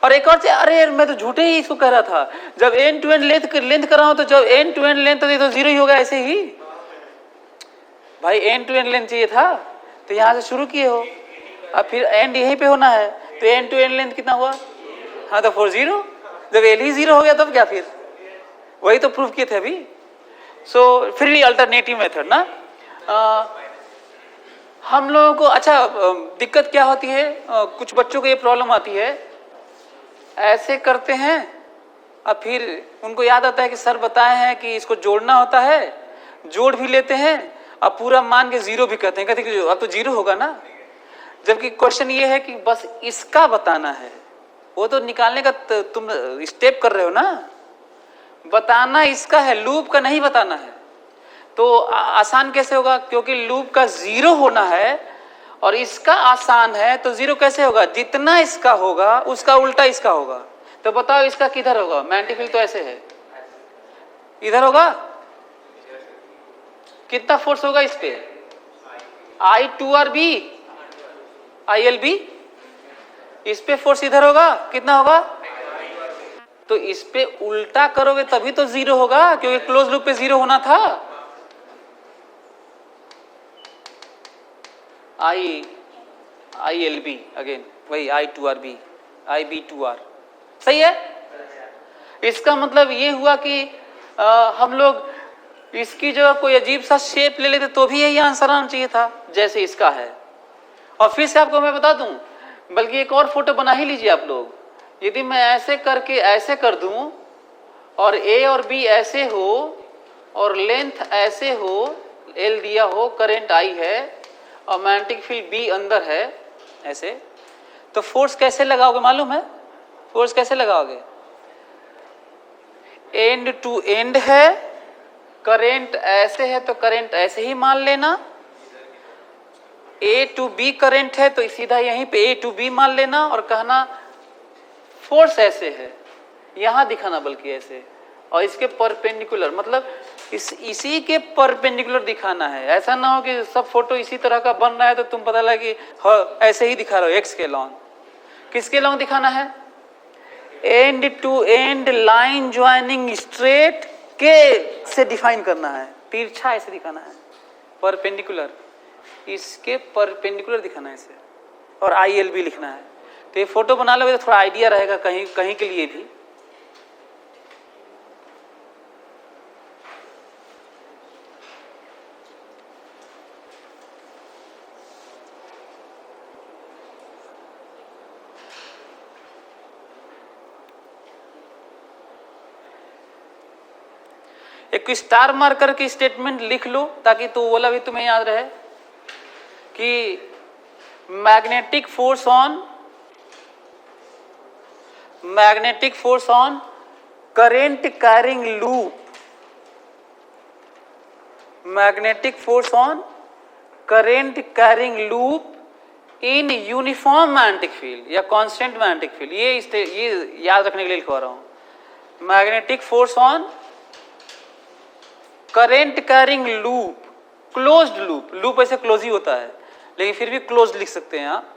[SPEAKER 1] और एक और अरे मैं तो झूठे ही इसको कह रहा था, जब एंड टू एंड लेंथ कर रहा हूं तो जब एंड टू एंड लेंथ तो जीरो ही होगा। ऐसे ही भाई एंड टू एंड लेंथ चाहिए था तो यहां से शुरू किए हो, अब फिर एंड यहीं पे होना है, तो एंड टू एंड लेंथ कितना हुआ? हाँ तो 4 जीरो। जब एल ही जीरो हो गया तब क्या, फिर वही तो प्रूव किए थे अभी। सो फिर अल्टरनेटिव मेथड ना। हम लोगों को अच्छा दिक्कत क्या होती है, कुछ बच्चों को ये प्रॉब्लम आती है, ऐसे करते हैं अब फिर उनको याद आता है कि सर बताए हैं कि इसको जोड़ना होता है, जोड़ भी लेते हैं, अब पूरा मान के जीरो भी कहते हैं कि अब तो जीरो होगा ना। जबकि क्वेश्चन ये है कि बस इसका बताना है, वो तो निकालने का तुम स्टेप कर रहे हो ना, बताना इसका है, लूप का नहीं बताना है। तो आसान कैसे होगा? क्योंकि लूप का जीरो होना है और इसका आसान है, तो जीरो कैसे होगा? जितना इसका होगा उसका उल्टा इसका होगा। तो बताओ इसका किधर होगा? मैग्नेटिक फील्ड तो ऐसे है, इधर होगा। कितना फोर्स होगा इस पे? I2RB, ILB। इस पे फोर्स इधर होगा, कितना होगा? तो इस पे उल्टा करोगे तभी तो जीरो होगा, क्योंकि क्लोज लूप पे जीरो होना था। ILB अगेन वही I2RB, IB2R, सही है। इसका मतलब ये हुआ कि हम लोग इसकी जगह कोई अजीब सा शेप ले लेते तो भी यही आंसर आना चाहिए था, जैसे इसका है। और फिर से आपको मैं बता दूं, बल्कि एक और फोटो बना ही लीजिए आप लोग। यदि मैं ऐसे करके ऐसे कर दूं और ए और बी ऐसे हो और लेंथ ऐसे हो, एल दिया हो, करंट आई है और मैग्नेटिक फील्ड बी अंदर है ऐसे, तो फोर्स कैसे लगाओगे मालूम है? फोर्स कैसे लगाओगे? एंड टू एंड है, करंट ऐसे है तो करंट ऐसे ही मान लेना, ए टू बी करंट है तो सीधा यहीं पे ए टू बी मान लेना और कहना फोर्स ऐसे है, यहां दिखाना बल्कि ऐसे, और इसके परपेंडिकुलर, मतलब इसी के परपेंडिकुलर दिखाना है। ऐसा ना हो कि सब फोटो इसी तरह का बन रहा है तो तुम पता लगा कि ऐसे ही दिखा रहे हो एक्स के लॉन्ग। किसके लॉन्ग दिखाना है? End to end line joining straight के से डिफाइन करना है, तिरछा ऐसे दिखाना है, परपेंडिकुलर, इसके परपेंडिकुलर दिखाना है इसे, और ILB लिखना है। तो ये फोटो बना लोगे तो थोड़ा आइडिया रहेगा कहीं कहीं के लिए भी। एक स्टार मार्कर की स्टेटमेंट लिख लो ताकि तो वाला भी तुम्हें याद रहे कि magnetic force on current carrying loop, magnetic force on current carrying loop in uniform magnetic field या कांस्टेंट मैग्नेटिक फील्ड। ये याद रखने के लिए लिखवा रहा हूं, magnetic force on current carrying loop, closed loop, loop ऐसे क्लोज ही होता है लेकिन फिर भी क्लोज लिख सकते हैं आप,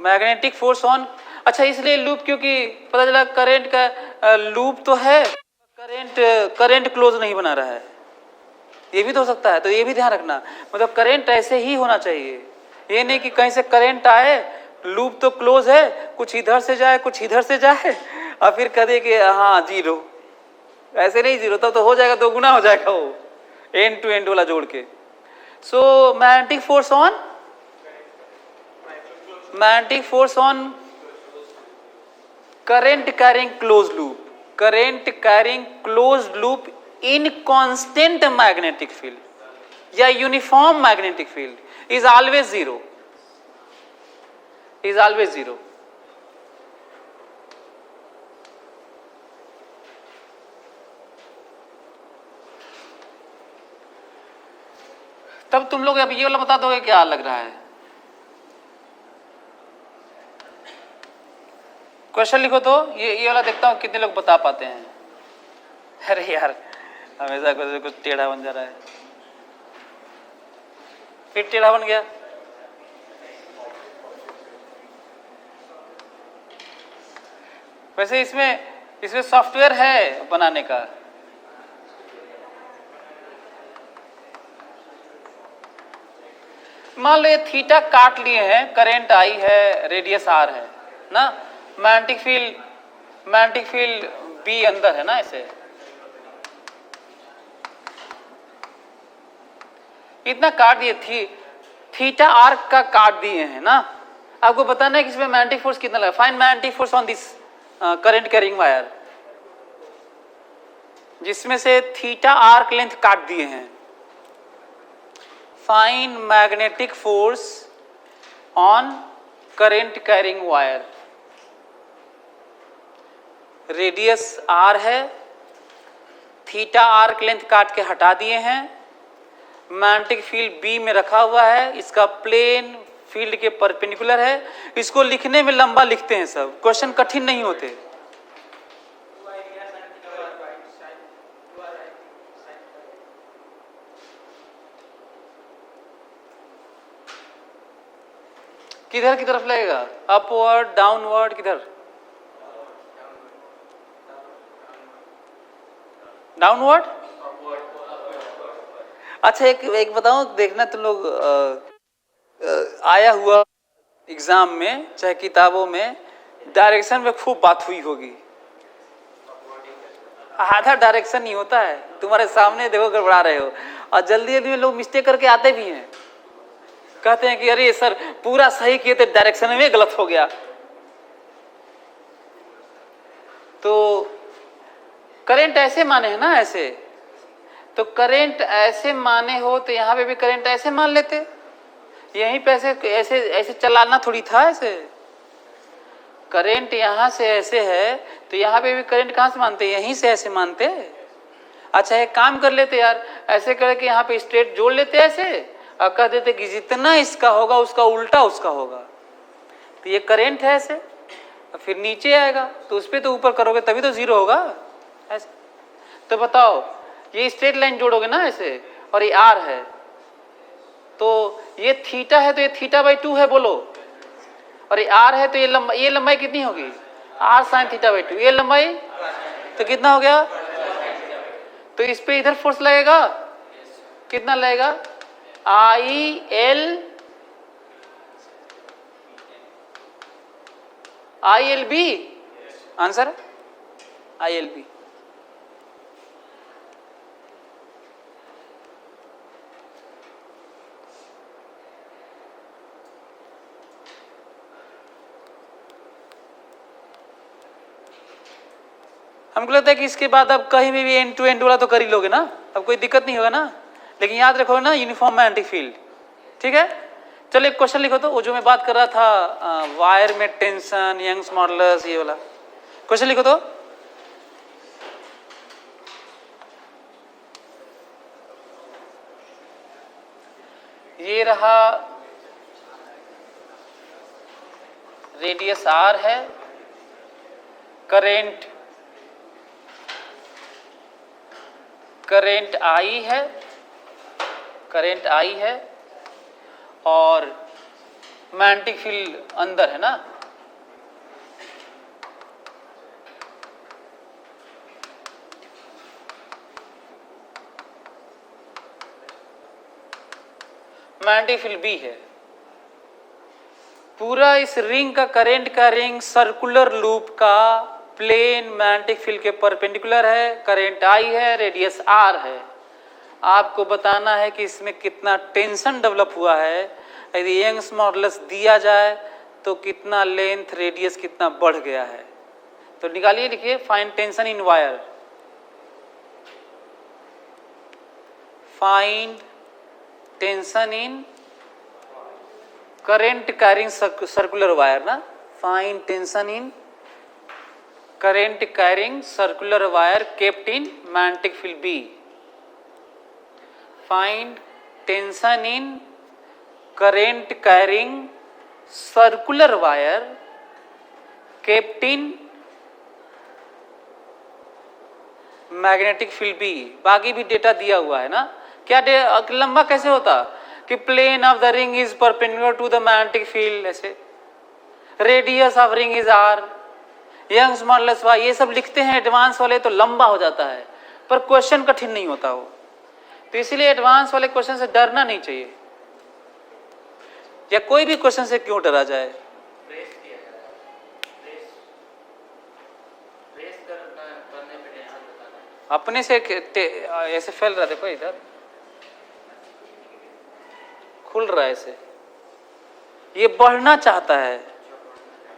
[SPEAKER 1] मैग्नेटिक फोर्स ऑन। अच्छा इसलिए लूप क्योंकि पता चला करंट का लूप तो है, करंट क्लोज नहीं बना रहा है, ये भी तो हो सकता है, तो ये भी ध्यान रखना। मतलब करंट ऐसे ही होना चाहिए, ये नहीं कि कहीं से करंट आए, लूप तो क्लोज है, कुछ इधर से जाए कुछ इधर से जाए और फिर कह दे कि हाँ जीरो, ऐसे नहीं जीरो, तब तो हो जाएगा, दो गुना हो जाएगा वो एंड टू एंड वाला जोड़ के। So magnetic force on current carrying closed loop in constant magnetic field या uniform magnetic field is always zero. तब तुम लोग अब ये वाला बता दोगे क्या लग रहा है? क्वेश्चन लिखो तो ये वाला देखता हूं कितने लोग बता पाते हैं. अरे यार हमेशा कुछ टेढ़ा बन जा रहा है. फिर टेढ़ा बन गया. वैसे इसमें सॉफ्टवेयर है बनाने का. मान लो ये थीटा काट लिए हैं, करंट आई है, रेडियस आर है ना, मैग्नेटिक फील्ड बी अंदर है ना. ऐसे इतना काट दिए थीटा आर का काट दिए हैं ना. आपको बताना है कि इसमें मैग्नेटिक फोर्स कितना लगा. Find magnetic force on this current carrying wire, जिसमें से थीटा आर्क लेंथ काट दिए हैं. Find magnetic force on current carrying wire. Radius R है, थीटा आर्क लेंथ काट के हटा दिए हैं, मैग्नेटिक फील्ड बी में रखा हुआ है, इसका प्लेन फील्ड के परपेंडिकुलर है. इसको लिखने में लंबा लिखते हैं सब, क्वेश्चन कठिन नहीं होते. किधर की तरफ लगेगा? अपवर्ड, डाउनवर्ड, किधर? डाउनवर्ड. अच्छा एक बताओ, देखना तुम लोग आया हुआ एग्जाम में चाहे किताबों में डायरेक्शन में खूब बात हुई होगी. आधा डायरेक्शन नहीं होता है. तुम्हारे सामने देखो गड़बड़ा रहे हो और जल्दी में लोग मिस्टेक करके आते भी हैं. कहते हैं कि अरे सर पूरा सही किए थे, डायरेक्शन में गलत हो गया. तो करंट ऐसे माने है ना, ऐसे. तो करंट ऐसे माने हो तो यहां पे भी करंट ऐसे मान लेते. यहीं पे ऐसे चलाना थोड़ी था. ऐसे करंट यहां से ऐसे है तो यहां पे भी करंट कहां से मानते? यहीं से ऐसे मानते. अच्छा एक काम कर लेते यार, ऐसे करके यहां पे स्ट्रेट जोड़ लेते ऐसे और कह देते कि जितना इसका होगा उसका उल्टा उसका होगा. तो ये करंट है ऐसे, फिर नीचे आएगा तो उस पर तो ऊपर करोगे तभी तो जीरो होगा. ऐसे तो बताओ, ये स्ट्रेट लाइन जोड़ोगे ना ऐसे, और ये आर है तो ये थीटा है तो ये थीटा बाई 2 है बोलो, और ये आर है तो ये लंबाई कितनी होगी? R sine theta by 2. ये लंबाई तो कितना हो गया? तो इस पे इधर फोर्स लगेगा. कितना लगेगा? ILB. Answer ILB. हमको लगता है कि इसके बाद अब कहीं भी एंड टू एंड वाला तो कर ही लोगे ना, अब कोई दिक्कत नहीं होगा ना. लेकिन याद रखो ना यूनिफॉर्म मैग्नेटिक फील्ड. ठीक है, चलो एक क्वेश्चन लिखो तो, वो जो मैं बात कर रहा था वायर में टेंशन, यंग्स मॉडुलस, ये वाला क्वेश्चन लिखो तो. ये रहा रेडियस आर है, करंट आई है और मैग्नेटिक फील्ड अंदर है ना. मैग्नेटिक फील्ड बी है. पूरा इस रिंग का रिंग सर्कुलर लूप का प्लेन मैग्नेटिक फील्ड के परपेंडिकुलर है. करंट आई है, रेडियस आर है आपको बताना है कि इसमें कितना टेंशन डेवलप हुआ है। यदि यंग्स मॉडुलस दिया जाए तो कितना लेंथ रेडियस कितना बढ़ गया है। तो निकालिए, लिखिए find tension in wire, find tension in current carrying circular wire ना, find tension in current carrying circular wire kept in magnetic field B, find tension in current carrying circular wire kept in magnetic field B. बाकी भी डेटा दिया हुआ है ना। क्या लंबा कैसे होता कि plane of the ring is perpendicular to the magnetic field, ऐसे radius of ring is R, Young's modulus Y, ये सब लिखते हैं एडवांस वाले तो लंबा हो जाता है, पर क्वेश्चन कठिन नहीं होता वो। तो इसीलिए एडवांस वाले क्वेश्चन से डरना नहीं चाहिए, या कोई भी क्वेश्चन से क्यों डरा जाए। अपने से ऐसे फैल रहा, देखो इधर खुल रहा है ऐसे, ये बढ़ना चाहता है,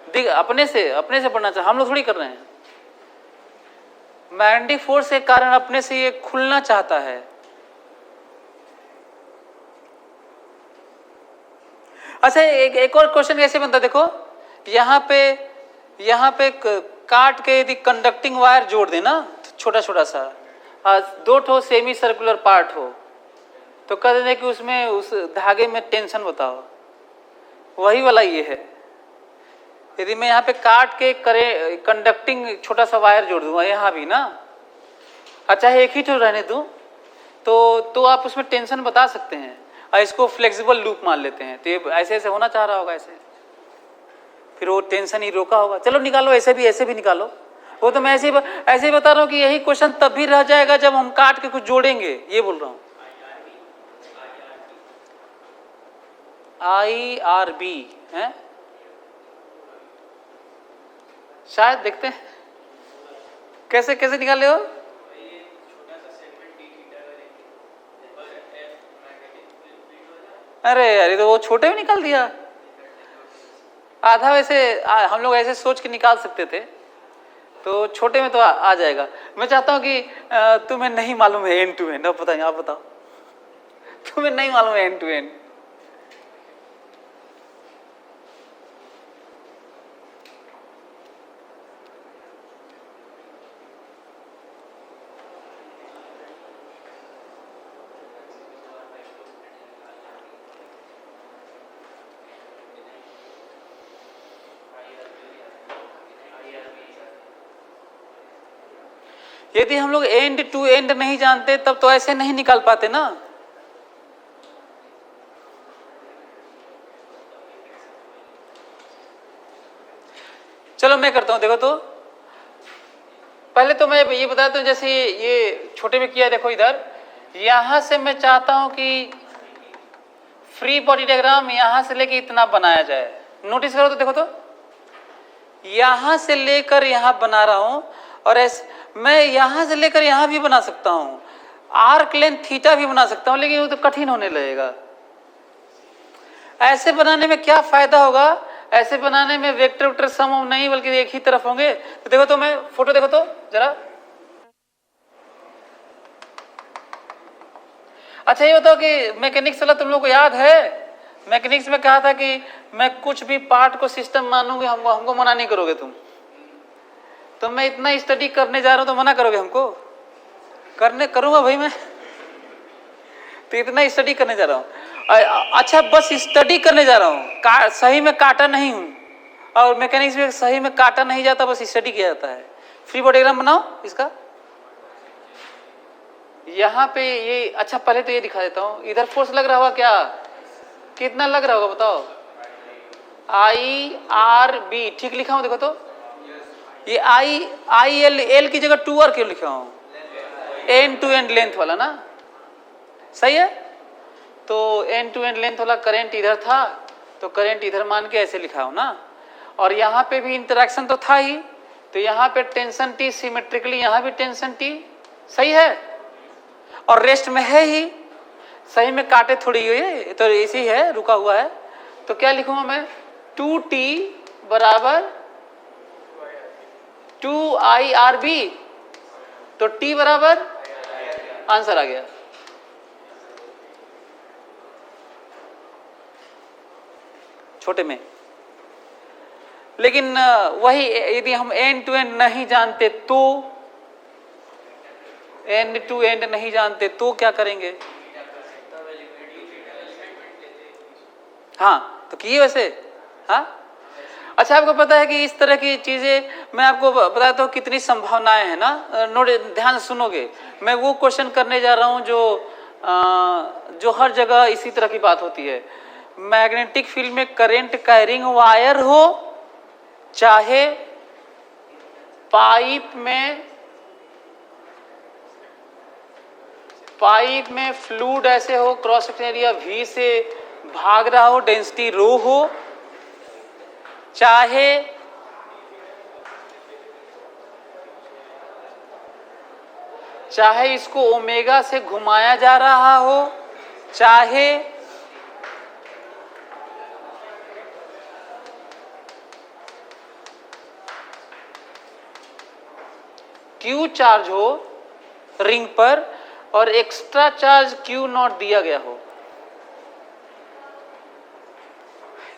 [SPEAKER 1] अपने से बढ़ना चाहता, हम लोग थोड़ी कर रहे हैं। मैग्नेटिक फोर्स के कारण अपने से ये खुलना चाहता है। अच्छा, एक और क्वेश्चन ऐसे बनता, देखो यहाँ पे काट के यदि कंडक्टिंग वायर जोड़ देना छोटा छोटा सा, 2 ठो सेमी सर्कुलर पार्ट हो, तो कह देते कि उसमें उस धागे में टेंशन बताओ, वही वाला ये है। यदि मैं यहाँ पे काट के कंडक्टिंग छोटा सा वायर जोड़ दूंगा यहाँ भी ना, अच्छा एक ही ठो रहने दूं तो आप उसमें टेंशन बता सकते हैं, और इसको फ्लेक्सिबल लूप मान लेते हैं। तो ये ऐसे ऐसे होना चाह रहा होगा ऐसे, फिर वो टेंशन ही रोका होगा। चलो निकालो, ऐसे भी निकालो। वो तो मैं ऐसे ही बता रहा हूँ कि यही क्वेश्चन तब भी रह जाएगा जब हम काट के कुछ जोड़ेंगे, ये बोल रहा हूँ। IRB है शायद, देखते हैं कैसे निकाले हो। अरे यार, ये तो वो छोटे में निकाल दिया। आधा वैसे हम लोग ऐसे सोच के निकाल सकते थे, तो छोटे में तो आ जाएगा। मैं चाहता हूँ कि तुम्हें नहीं मालूम है एंड टू एंड, अब बताइए, आप बताओ, तुम्हें नहीं मालूम है एंड टू एंड। यदि हम लोग एंड टू एंड नहीं जानते तब तो ऐसे नहीं निकाल पाते ना। चलो मैं करता हूं, देखो तो पहले तो मैं ये बताता हूं, जैसे ये छोटे में किया, देखो इधर यहां से मैं चाहता हूं कि फ्री बॉडी डायग्राम यहां से लेके इतना बनाया जाए। नोटिस करो तो, देखो तो यहां से लेकर यहां बना रहा हूं, और ऐसे मैं यहां से लेकर यहां भी बना सकता हूं, आर्क लेंथ थीटा भी बना सकता हूं, लेकिन वो तो कठिन होने लगेगा। ऐसे बनाने में क्या फायदा होगा, ऐसे बनाने में वेक्टर सम नहीं बल्कि एक ही तरफ होंगे। तो देखो तो, मैं फोटो देखो तो जरा। अच्छा ये बताओ कि मैकेनिक्स वाला तुम लोग को याद है, मैकेनिक्स में कहा था कि मैं कुछ भी पार्ट को सिस्टम मानूंगी, हमको मना नहीं करोगे तुम। तो मैं इतना स्टडी करने जा रहा हूं तो मना करोगे हमको? करूंगा भाई मैं, तो इतना स्टडी करने जा रहा हूं। अच्छा बस स्टडी करने जा रहा हूं, सही में काटा नहीं हूं, और मैकेनिक्स में सही में काटा नहीं जाता, बस स्टडी किया जाता है। फ्री बॉडी डायग्राम बनाओ इसका। यहाँ पे ये, अच्छा पहले तो ये दिखा देता हूं, इधर फोर्स लग रहा होगा क्या, कितना लग रहा होगा बताओ? IRB ठीक लिखा हूं, देखो तो ये IL की जगह 2R क्यों लिखा हूं? एंड टू एंड लेंथ वाला ना, सही है। तो एंड टू एंड लेंथ वाला करंट इधर था, तो करंट इधर मान के ऐसे लिखा हूं ना, और यहाँ पे भी इंटरेक्शन तो था ही, तो यहाँ पे टेंशन T सिमेट्रिकली, यहाँ भी टेंशन T, सही है। और रेस्ट में है ही, सही में काटे थोड़ी हुई तो ऐसे ही है, रुका हुआ है। तो क्या लिखूंगा मैं, 2t बराबर 2IRB, तो t बराबर आंसर आ गया। छोटे में। लेकिन वही यदि हम एंड टू एंड नहीं जानते तो, एंड टू एंड नहीं जानते तो क्या करेंगे? हाँ तो किए वैसे। हाँ अच्छा, आपको पता है कि इस तरह की चीजें मैं आपको बताता हूँ कितनी संभावनाएं हैं ना। नोट, ध्यान से सुनोगे। मैं वो क्वेश्चन करने जा रहा हूँ जो हर जगह इसी तरह की बात होती है। मैग्नेटिक फील्ड में करंट कैरिंग वायर हो, चाहे पाइप में फ्लूइड ऐसे हो, क्रॉस सेक्शन एरिया V से भाग रहा हो, डेंसिटी रो हो, चाहे इसको ओमेगा से घुमाया जा रहा हो, चाहे Q चार्ज हो रिंग पर और एक्स्ट्रा चार्ज Q नॉट दिया गया हो,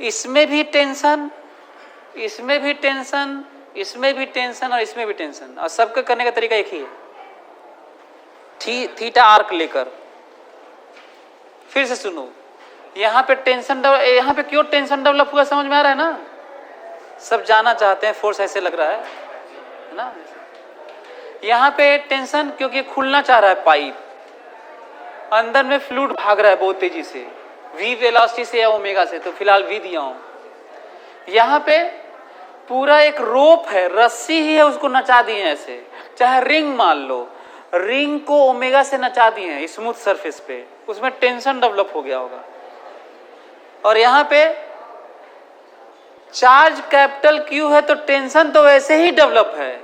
[SPEAKER 1] इसमें भी टेंशन, इसमें भी टेंशन, इसमें भी टेंशन और इसमें भी टेंशन, और सबका करने का तरीका एक ही है, थीटा आर्क लेकर। फिर से सुनो, यहां पे टेंशन यहां पे क्यों टेंशन डेवलप हुआ, समझ में आ रहा है ना? सब जाना चाहते हैं, फोर्स ऐसे लग रहा है ना। यहां पे टेंशन क्योंकि खुलना चाह रहा है पाइप, अंदर में फ्लूइड भाग रहा है बहुत तेजी से, V वेलोसिटी से या ओमेगा से, तो फिलहाल V दिया हूं। यहां पे पूरा एक रोप है, रस्सी ही है, उसको नचा दिए ऐसे, चाहे रिंग मान लो, रिंग को ओमेगा से नचा दिए हैं स्मूथ सरफेस पे, उसमें टेंशन डेवलप हो गया होगा। और यहां पे चार्ज कैपिटल Q है तो टेंशन तो वैसे ही डेवलप है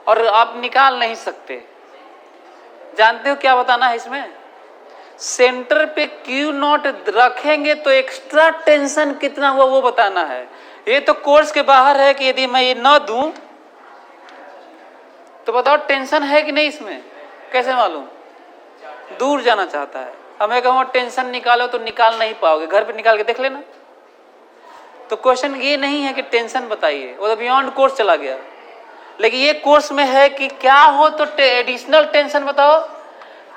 [SPEAKER 1] और आप निकाल नहीं सकते। जानते हो क्या बताना है इसमें? सेंटर पे Q नॉट रखेंगे तो एक्स्ट्रा टेंशन कितना हुआ वो बताना है। ये तो कोर्स के बाहर है कि यदि मैं ये न दूं तो बताओ टेंशन है कि नहीं इसमें, कैसे मालूम? दूर जाना चाहता है। अब मैं कहूँ टेंशन निकालो तो निकाल नहीं पाओगे, घर पे निकाल के देख लेना। तो क्वेश्चन ये नहीं है कि टेंशन बताइए, वो तो बियॉन्ड कोर्स चला गया। लेकिन ये कोर्स में है कि क्या हो तो एडिशनल टेंशन बताओ।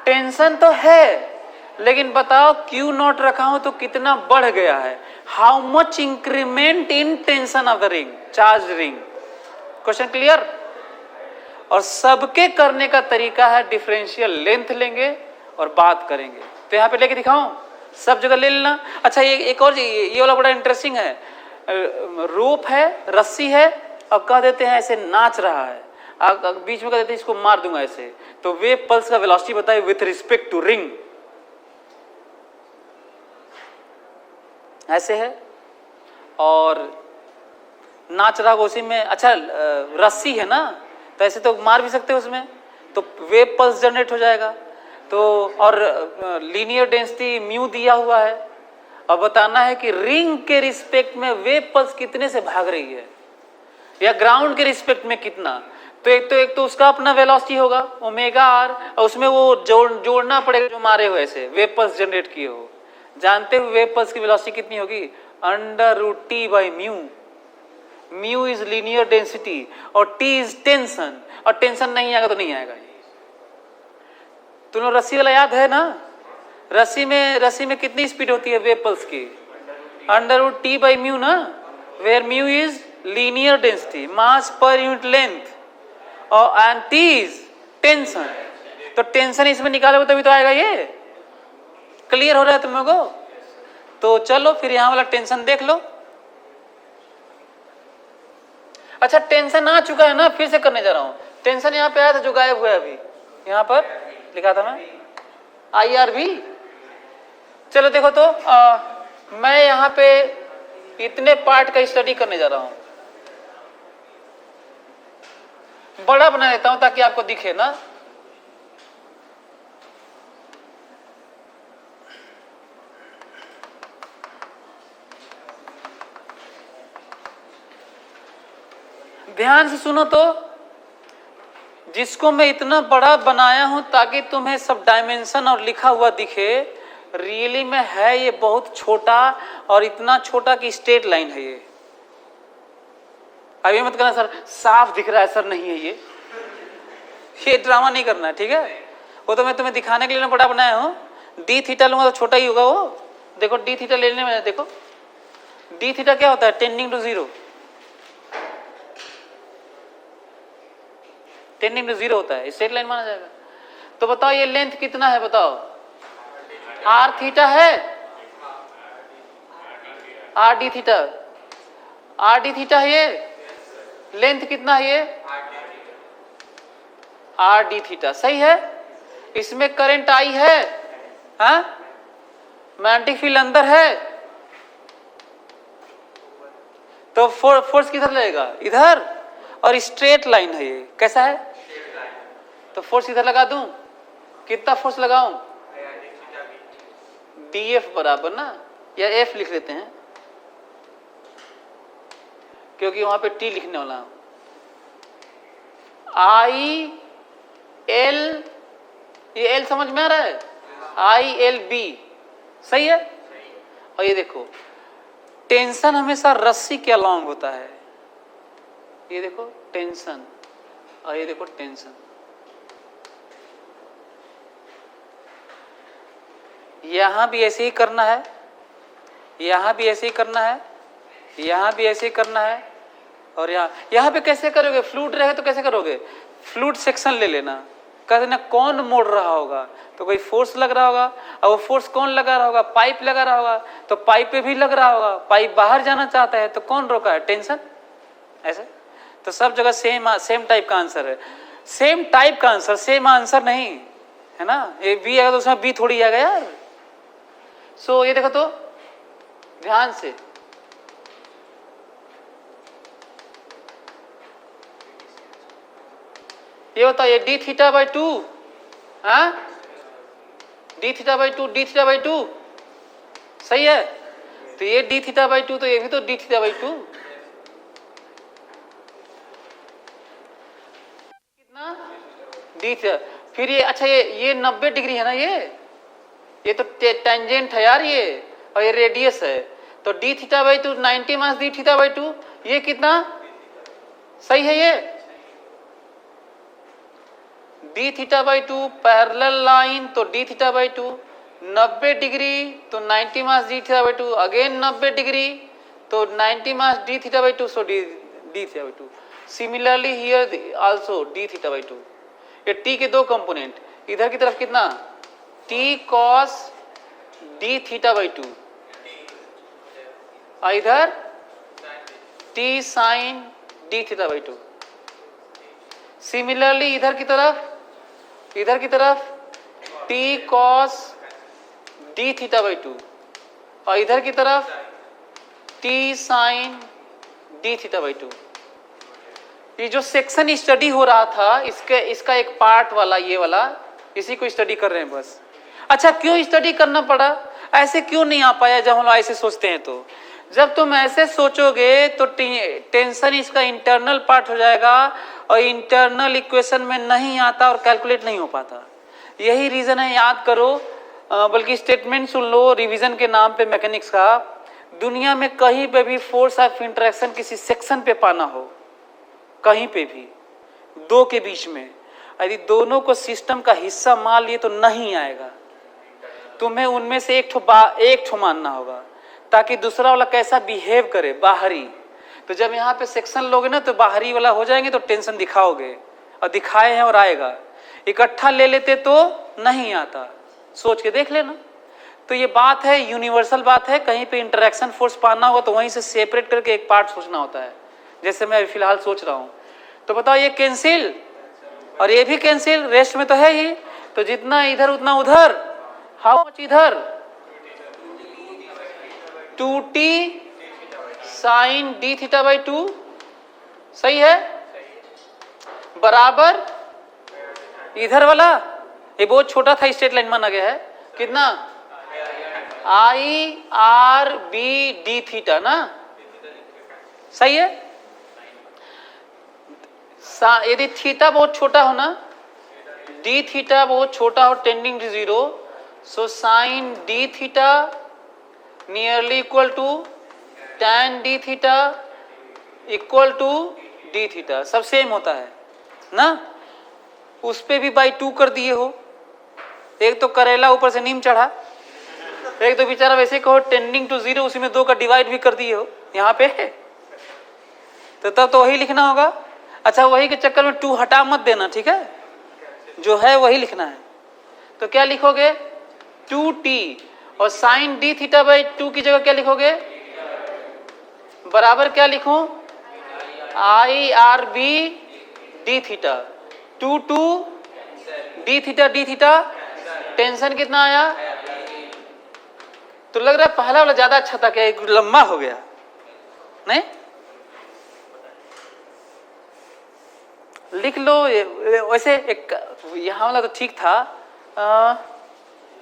[SPEAKER 1] टेंशन तो है लेकिन बताओ Q नॉट रखा हो तो कितना बढ़ गया है, how much increment in tension of the ring, charge ring. Question clear? और सबके करने का तरीका है डिफरेंशियल लेंथ लेंगे और बात करेंगे। तो यहाँ पे लेके दिखाऊं, सब जगह ले लेना। अच्छा ये एक और ये वाला बड़ा इंटरेस्टिंग है, रोप है, रस्सी है, अब कह देते हैं ऐसे नाच रहा है, बीच में कह देते हैं इसको मार दूंगा ऐसे, तो वेव पल्स का वेलोसिटी बताइए विथ रिस्पेक्ट टू रिंग, ऐसे है और नाच रहा उसी में। अच्छा रस्सी है ना, तो ऐसे तो मार भी सकते हो उसमें, तो वेव पल्स जनरेट हो जाएगा। तो और लीनियर डेंसिटी म्यू दिया हुआ है, और बताना है कि रिंग के रिस्पेक्ट में वेव पल्स कितने से भाग रही है या ग्राउंड के रिस्पेक्ट में कितना। तो एक तो उसका अपना वेलोसिटी होगा ओमेगा आर, और उसमें वो जोड़ना पड़ेगा जो मारे हुए ऐसे वेव पल्स जनरेट किए हो। जानते हो वेव पल्स की वेलोसिटी कितनी होगी? √T/μ। Mu is linear density और T इज टेंशन, और टेंशन नहीं आएगा तो नहीं आएगा। तुम लोग रस्सी वाला याद है ना? रस्सी में कितनी स्पीड होती है वेव पल्स की? √T/μ ना, where mu is linear density, mass per unit length, और एंड T इज टेंशन। तो टेंशन इसमें निकालोगे तभी तो आएगा। ये क्लियर हो रहा है तुम लोगों को? तो चलो फिर यहां वाला टेंशन देख लो। अच्छा टेंशन आ चुका है ना, फिर से करने जा रहा हूं। टेंशन यहां पे आया था जो गायब हुआ है अभी, यहां पर लिखा था मैं IRB। चलो देखो तो मैं यहां पे इतने पार्ट का स्टडी करने जा रहा हूं, बड़ा बना देता हूं ताकि आपको दिखे ना। ध्यान से सुनो तो, जिसको मैं इतना बड़ा बनाया हूं ताकि तुम्हें सब डायमेंशन और लिखा हुआ दिखे, रियली में है ये बहुत छोटा, और इतना छोटा कि स्ट्रेट लाइन है ये। अभी मत कहना सर साफ दिख रहा है, सर नहीं है ये ड्रामा नहीं करना है, ठीक है। वो तो मैं तुम्हें दिखाने के लिए बड़ा बनाया हूं। डी थीटा लूंगा तो छोटा ही होगा वो। देखो डी थीटा लेने में, देखो डी थीटा क्या होता है, tending to zero, tending to zero होता है, स्ट्रेट लाइन माना जाएगा। तो बताओ ये लेंथ कितना है, बताओ आर थीटा है, R D theta, R D theta है ये। लेंथ कितना है ये, आर डी थीटा, सही है। इसमें करंट आई है, हाँ, मैग्नेटिक फील्ड अंदर है, तो फोर्स किधर लगेगा, इधर, और स्ट्रेट लाइन है ये, कैसा है, तो फोर्स इधर लगा दूं, कितना फोर्स लगाऊं, डी एफ बराबर ना, या एफ लिख लेते हैं क्योंकि वहां पे टी लिखने वाला हूं, आई एल, ये एल समझ में आ रहा है, आई एल बी, सही है। और ये देखो टेंशन हमेशा रस्सी के अलॉन्ग होता है, ये देखो टेंशन, और ये देखो टेंशन, यहां भी ऐसे ही करना है, यहां भी ऐसे ही करना है, यहां भी ऐसे ही करना है, और यहां पे कैसे करोगे, फ्लूइड रहे तो कैसे करोगे, फ्लूइड सेक्शन ले लेना, कहते ना कौन मोड़ रहा होगा, तो कोई फोर्स लग रहा होगा, और वो फोर्स कौन लगा रहा होगा, पाइप लगा रहा होगा, तो पाइप पे भी लग रहा होगा, पाइप बाहर जाना चाहता है तो कौन रोका है, टेंशन, ऐसे। तो सब जगह सेम टाइप का आंसर है, सेम टाइप का आंसर, सेम आंसर नहीं है ना, ये बी आएगा तो उसमें बी थोड़ी आएगा यार। सो ये देखो तो ध्यान से, ये बताइए डी थीटा बाई टू, हाँ, D theta by to, d theta by two, सही है। तो ये डी थीटा बाई टू, तो ये भी तो डी थीटा बाई टू, कितना, डी थीटा। फिर ये अच्छा, ये 90 डिग्री है ना, ये तो टेंजेंट है यार ये, और ये रेडियस है, तो d theta by two 90 minus d theta by two, ये कितना, सही है ये, d theta by two parallel line, तो d theta by two 90 degree, तो 90 minus d theta by two, again 90 degree, तो 90 minus d theta by two, so d theta by two. Similarly here also d theta by two. ये टी के दो कंपोनेंट, इधर की तरफ कितना, T cos d theta by two, और इधर T sine d theta by two. Similarly इधर की तरफ T cos d theta by two, और इधर की तरफ T sine d theta by two. ये जो सेक्शन स्टडी हो रहा था, इसका एक पार्ट वाला, ये वाला, इसी को स्टडी कर रहे हैं बस। अच्छा क्यों स्टडी करना पड़ा, ऐसे क्यों नहीं आ पाया जब हम लोग ऐसे सोचते हैं, तो जब तुम ऐसे सोचोगे तो टेंशन इसका इंटरनल पार्ट हो जाएगा, और इंटरनल इक्वेशन में नहीं आता और कैलकुलेट नहीं हो पाता। यही रीजन है, याद करो, बल्कि स्टेटमेंट सुन लो रिवीजन के नाम पे मैकेनिक्स का। दुनिया में कहीं पे भी फोर्स ऑफ इंटरेक्शन किसी सेक्शन पे पाना हो, कहीं पे भी दो के बीच में, यदि दोनों को सिस्टम का हिस्सा मान लिए तो नहीं आएगा, तुम्हें उनमें से एक ठो मानना होगा, ताकि दूसरा वाला कैसा बिहेव करे, बाहरी। तो जब यहाँ पे सेक्शन लोगे ना तो बाहरी वाला हो जाएंगे, तो टेंशन दिखाओगे, और दिखाए हैं और आएगा। इकट्ठा ले लेते तो नहीं आता, सोच के देख लेना। तो ये बात है, यूनिवर्सल बात है, कहीं पे इंटरेक्शन फोर्स पाना होगा तो वहीं से सेपरेट करके एक पार्ट सोचना होता है, जैसे मैं फिलहाल सोच रहा हूँ। तो बताओ ये कैंसिल और ये भी कैंसिल, रेस्ट में तो है ही, तो जितना इधर उतना उधर, हाउ मच इधर, 2t sine d theta by two, सही है, बराबर इधर वाला, ये बहुत छोटा था, स्ट्रेट लाइन माना गया है, कितना, I R B d theta ना, सही है। यदि थीटा बहुत छोटा हो ना, डी थीटा बहुत छोटा हो tending to 0, so sine d theta nearly equal to tan d theta equal to d theta, सब सेम होता है ना। उस पे भी बाई 2 कर दिए हो, एक तो करेला ऊपर से नीम चढ़ा, एक तो बेचारा वैसे कहो टेंडिंग टू 0, उसी में 2 का डिवाइड भी कर दिए हो यहाँ पे, तो तब तो वही लिखना होगा। अच्छा, वही के चक्कर में 2 हटा मत देना, ठीक है, जो है वही लिखना है। तो क्या लिखोगे 2t, और साइन डी थीटा बाई 2 की जगह क्या लिखोगे, बराबर क्या लिखूं, I R B d theta, 2 d theta, tension कितना आया। तो लग रहा है पहला वाला ज्यादा अच्छा था, क्या एक लंबा हो गया नहीं, लिख लो वैसे। एक यहाँ वाला तो ठीक था,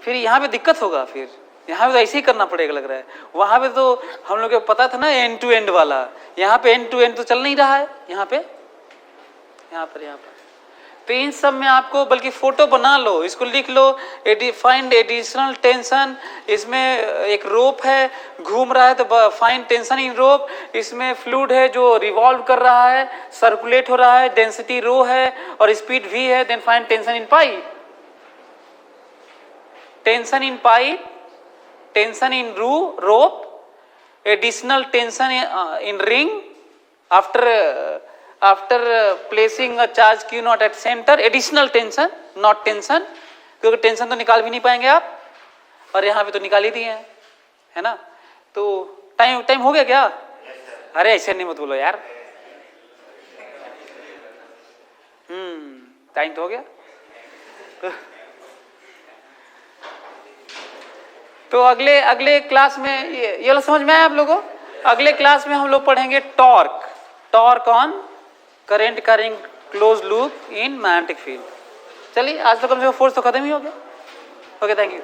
[SPEAKER 1] फिर यहाँ पे दिक्कत होगा, फिर यहाँ पे तो ऐसे ही करना पड़ेगा लग रहा है। वहां पे तो हम लोग को पता था ना एंड टू एंड वाला, यहाँ पे एंड टू एंड तो चल नहीं रहा है, यहाँ पर तो इन सब में आपको बल्कि फोटो बना लो, इसको लिख लो, फाइंड एडिशनल टेंशन। इसमें एक रोप है घूम रहा है तो फाइंड टेंशन इन रोप, इसमें फ्लूइड है जो रिवॉल्व कर रहा है, सर्कुलेट हो रहा है, डेंसिटी रो है और स्पीड v है, then find tension in pipe, tension in pipe, tension in rope, additional tension in ring after placing a charge q naught at center, additional tension not tension, क्योंकि टेंशन तो निकाल भी नहीं पाएंगे आप, और यहाँ पे तो निकाल ही दिए हैं, है ना। तो टाइम हो गया क्या? अरे ऐसे नहीं मत बोलो यार, टाइम तो हो गया। तो अगले क्लास में ये लोग समझ में आया आप लोगों को? अगले क्लास में हम लोग पढ़ेंगे torque on current carrying close loop in magnetic field. चलिए आज तो कम से कम फोर्स तो खत्म ही हो गया। Okay, thank you.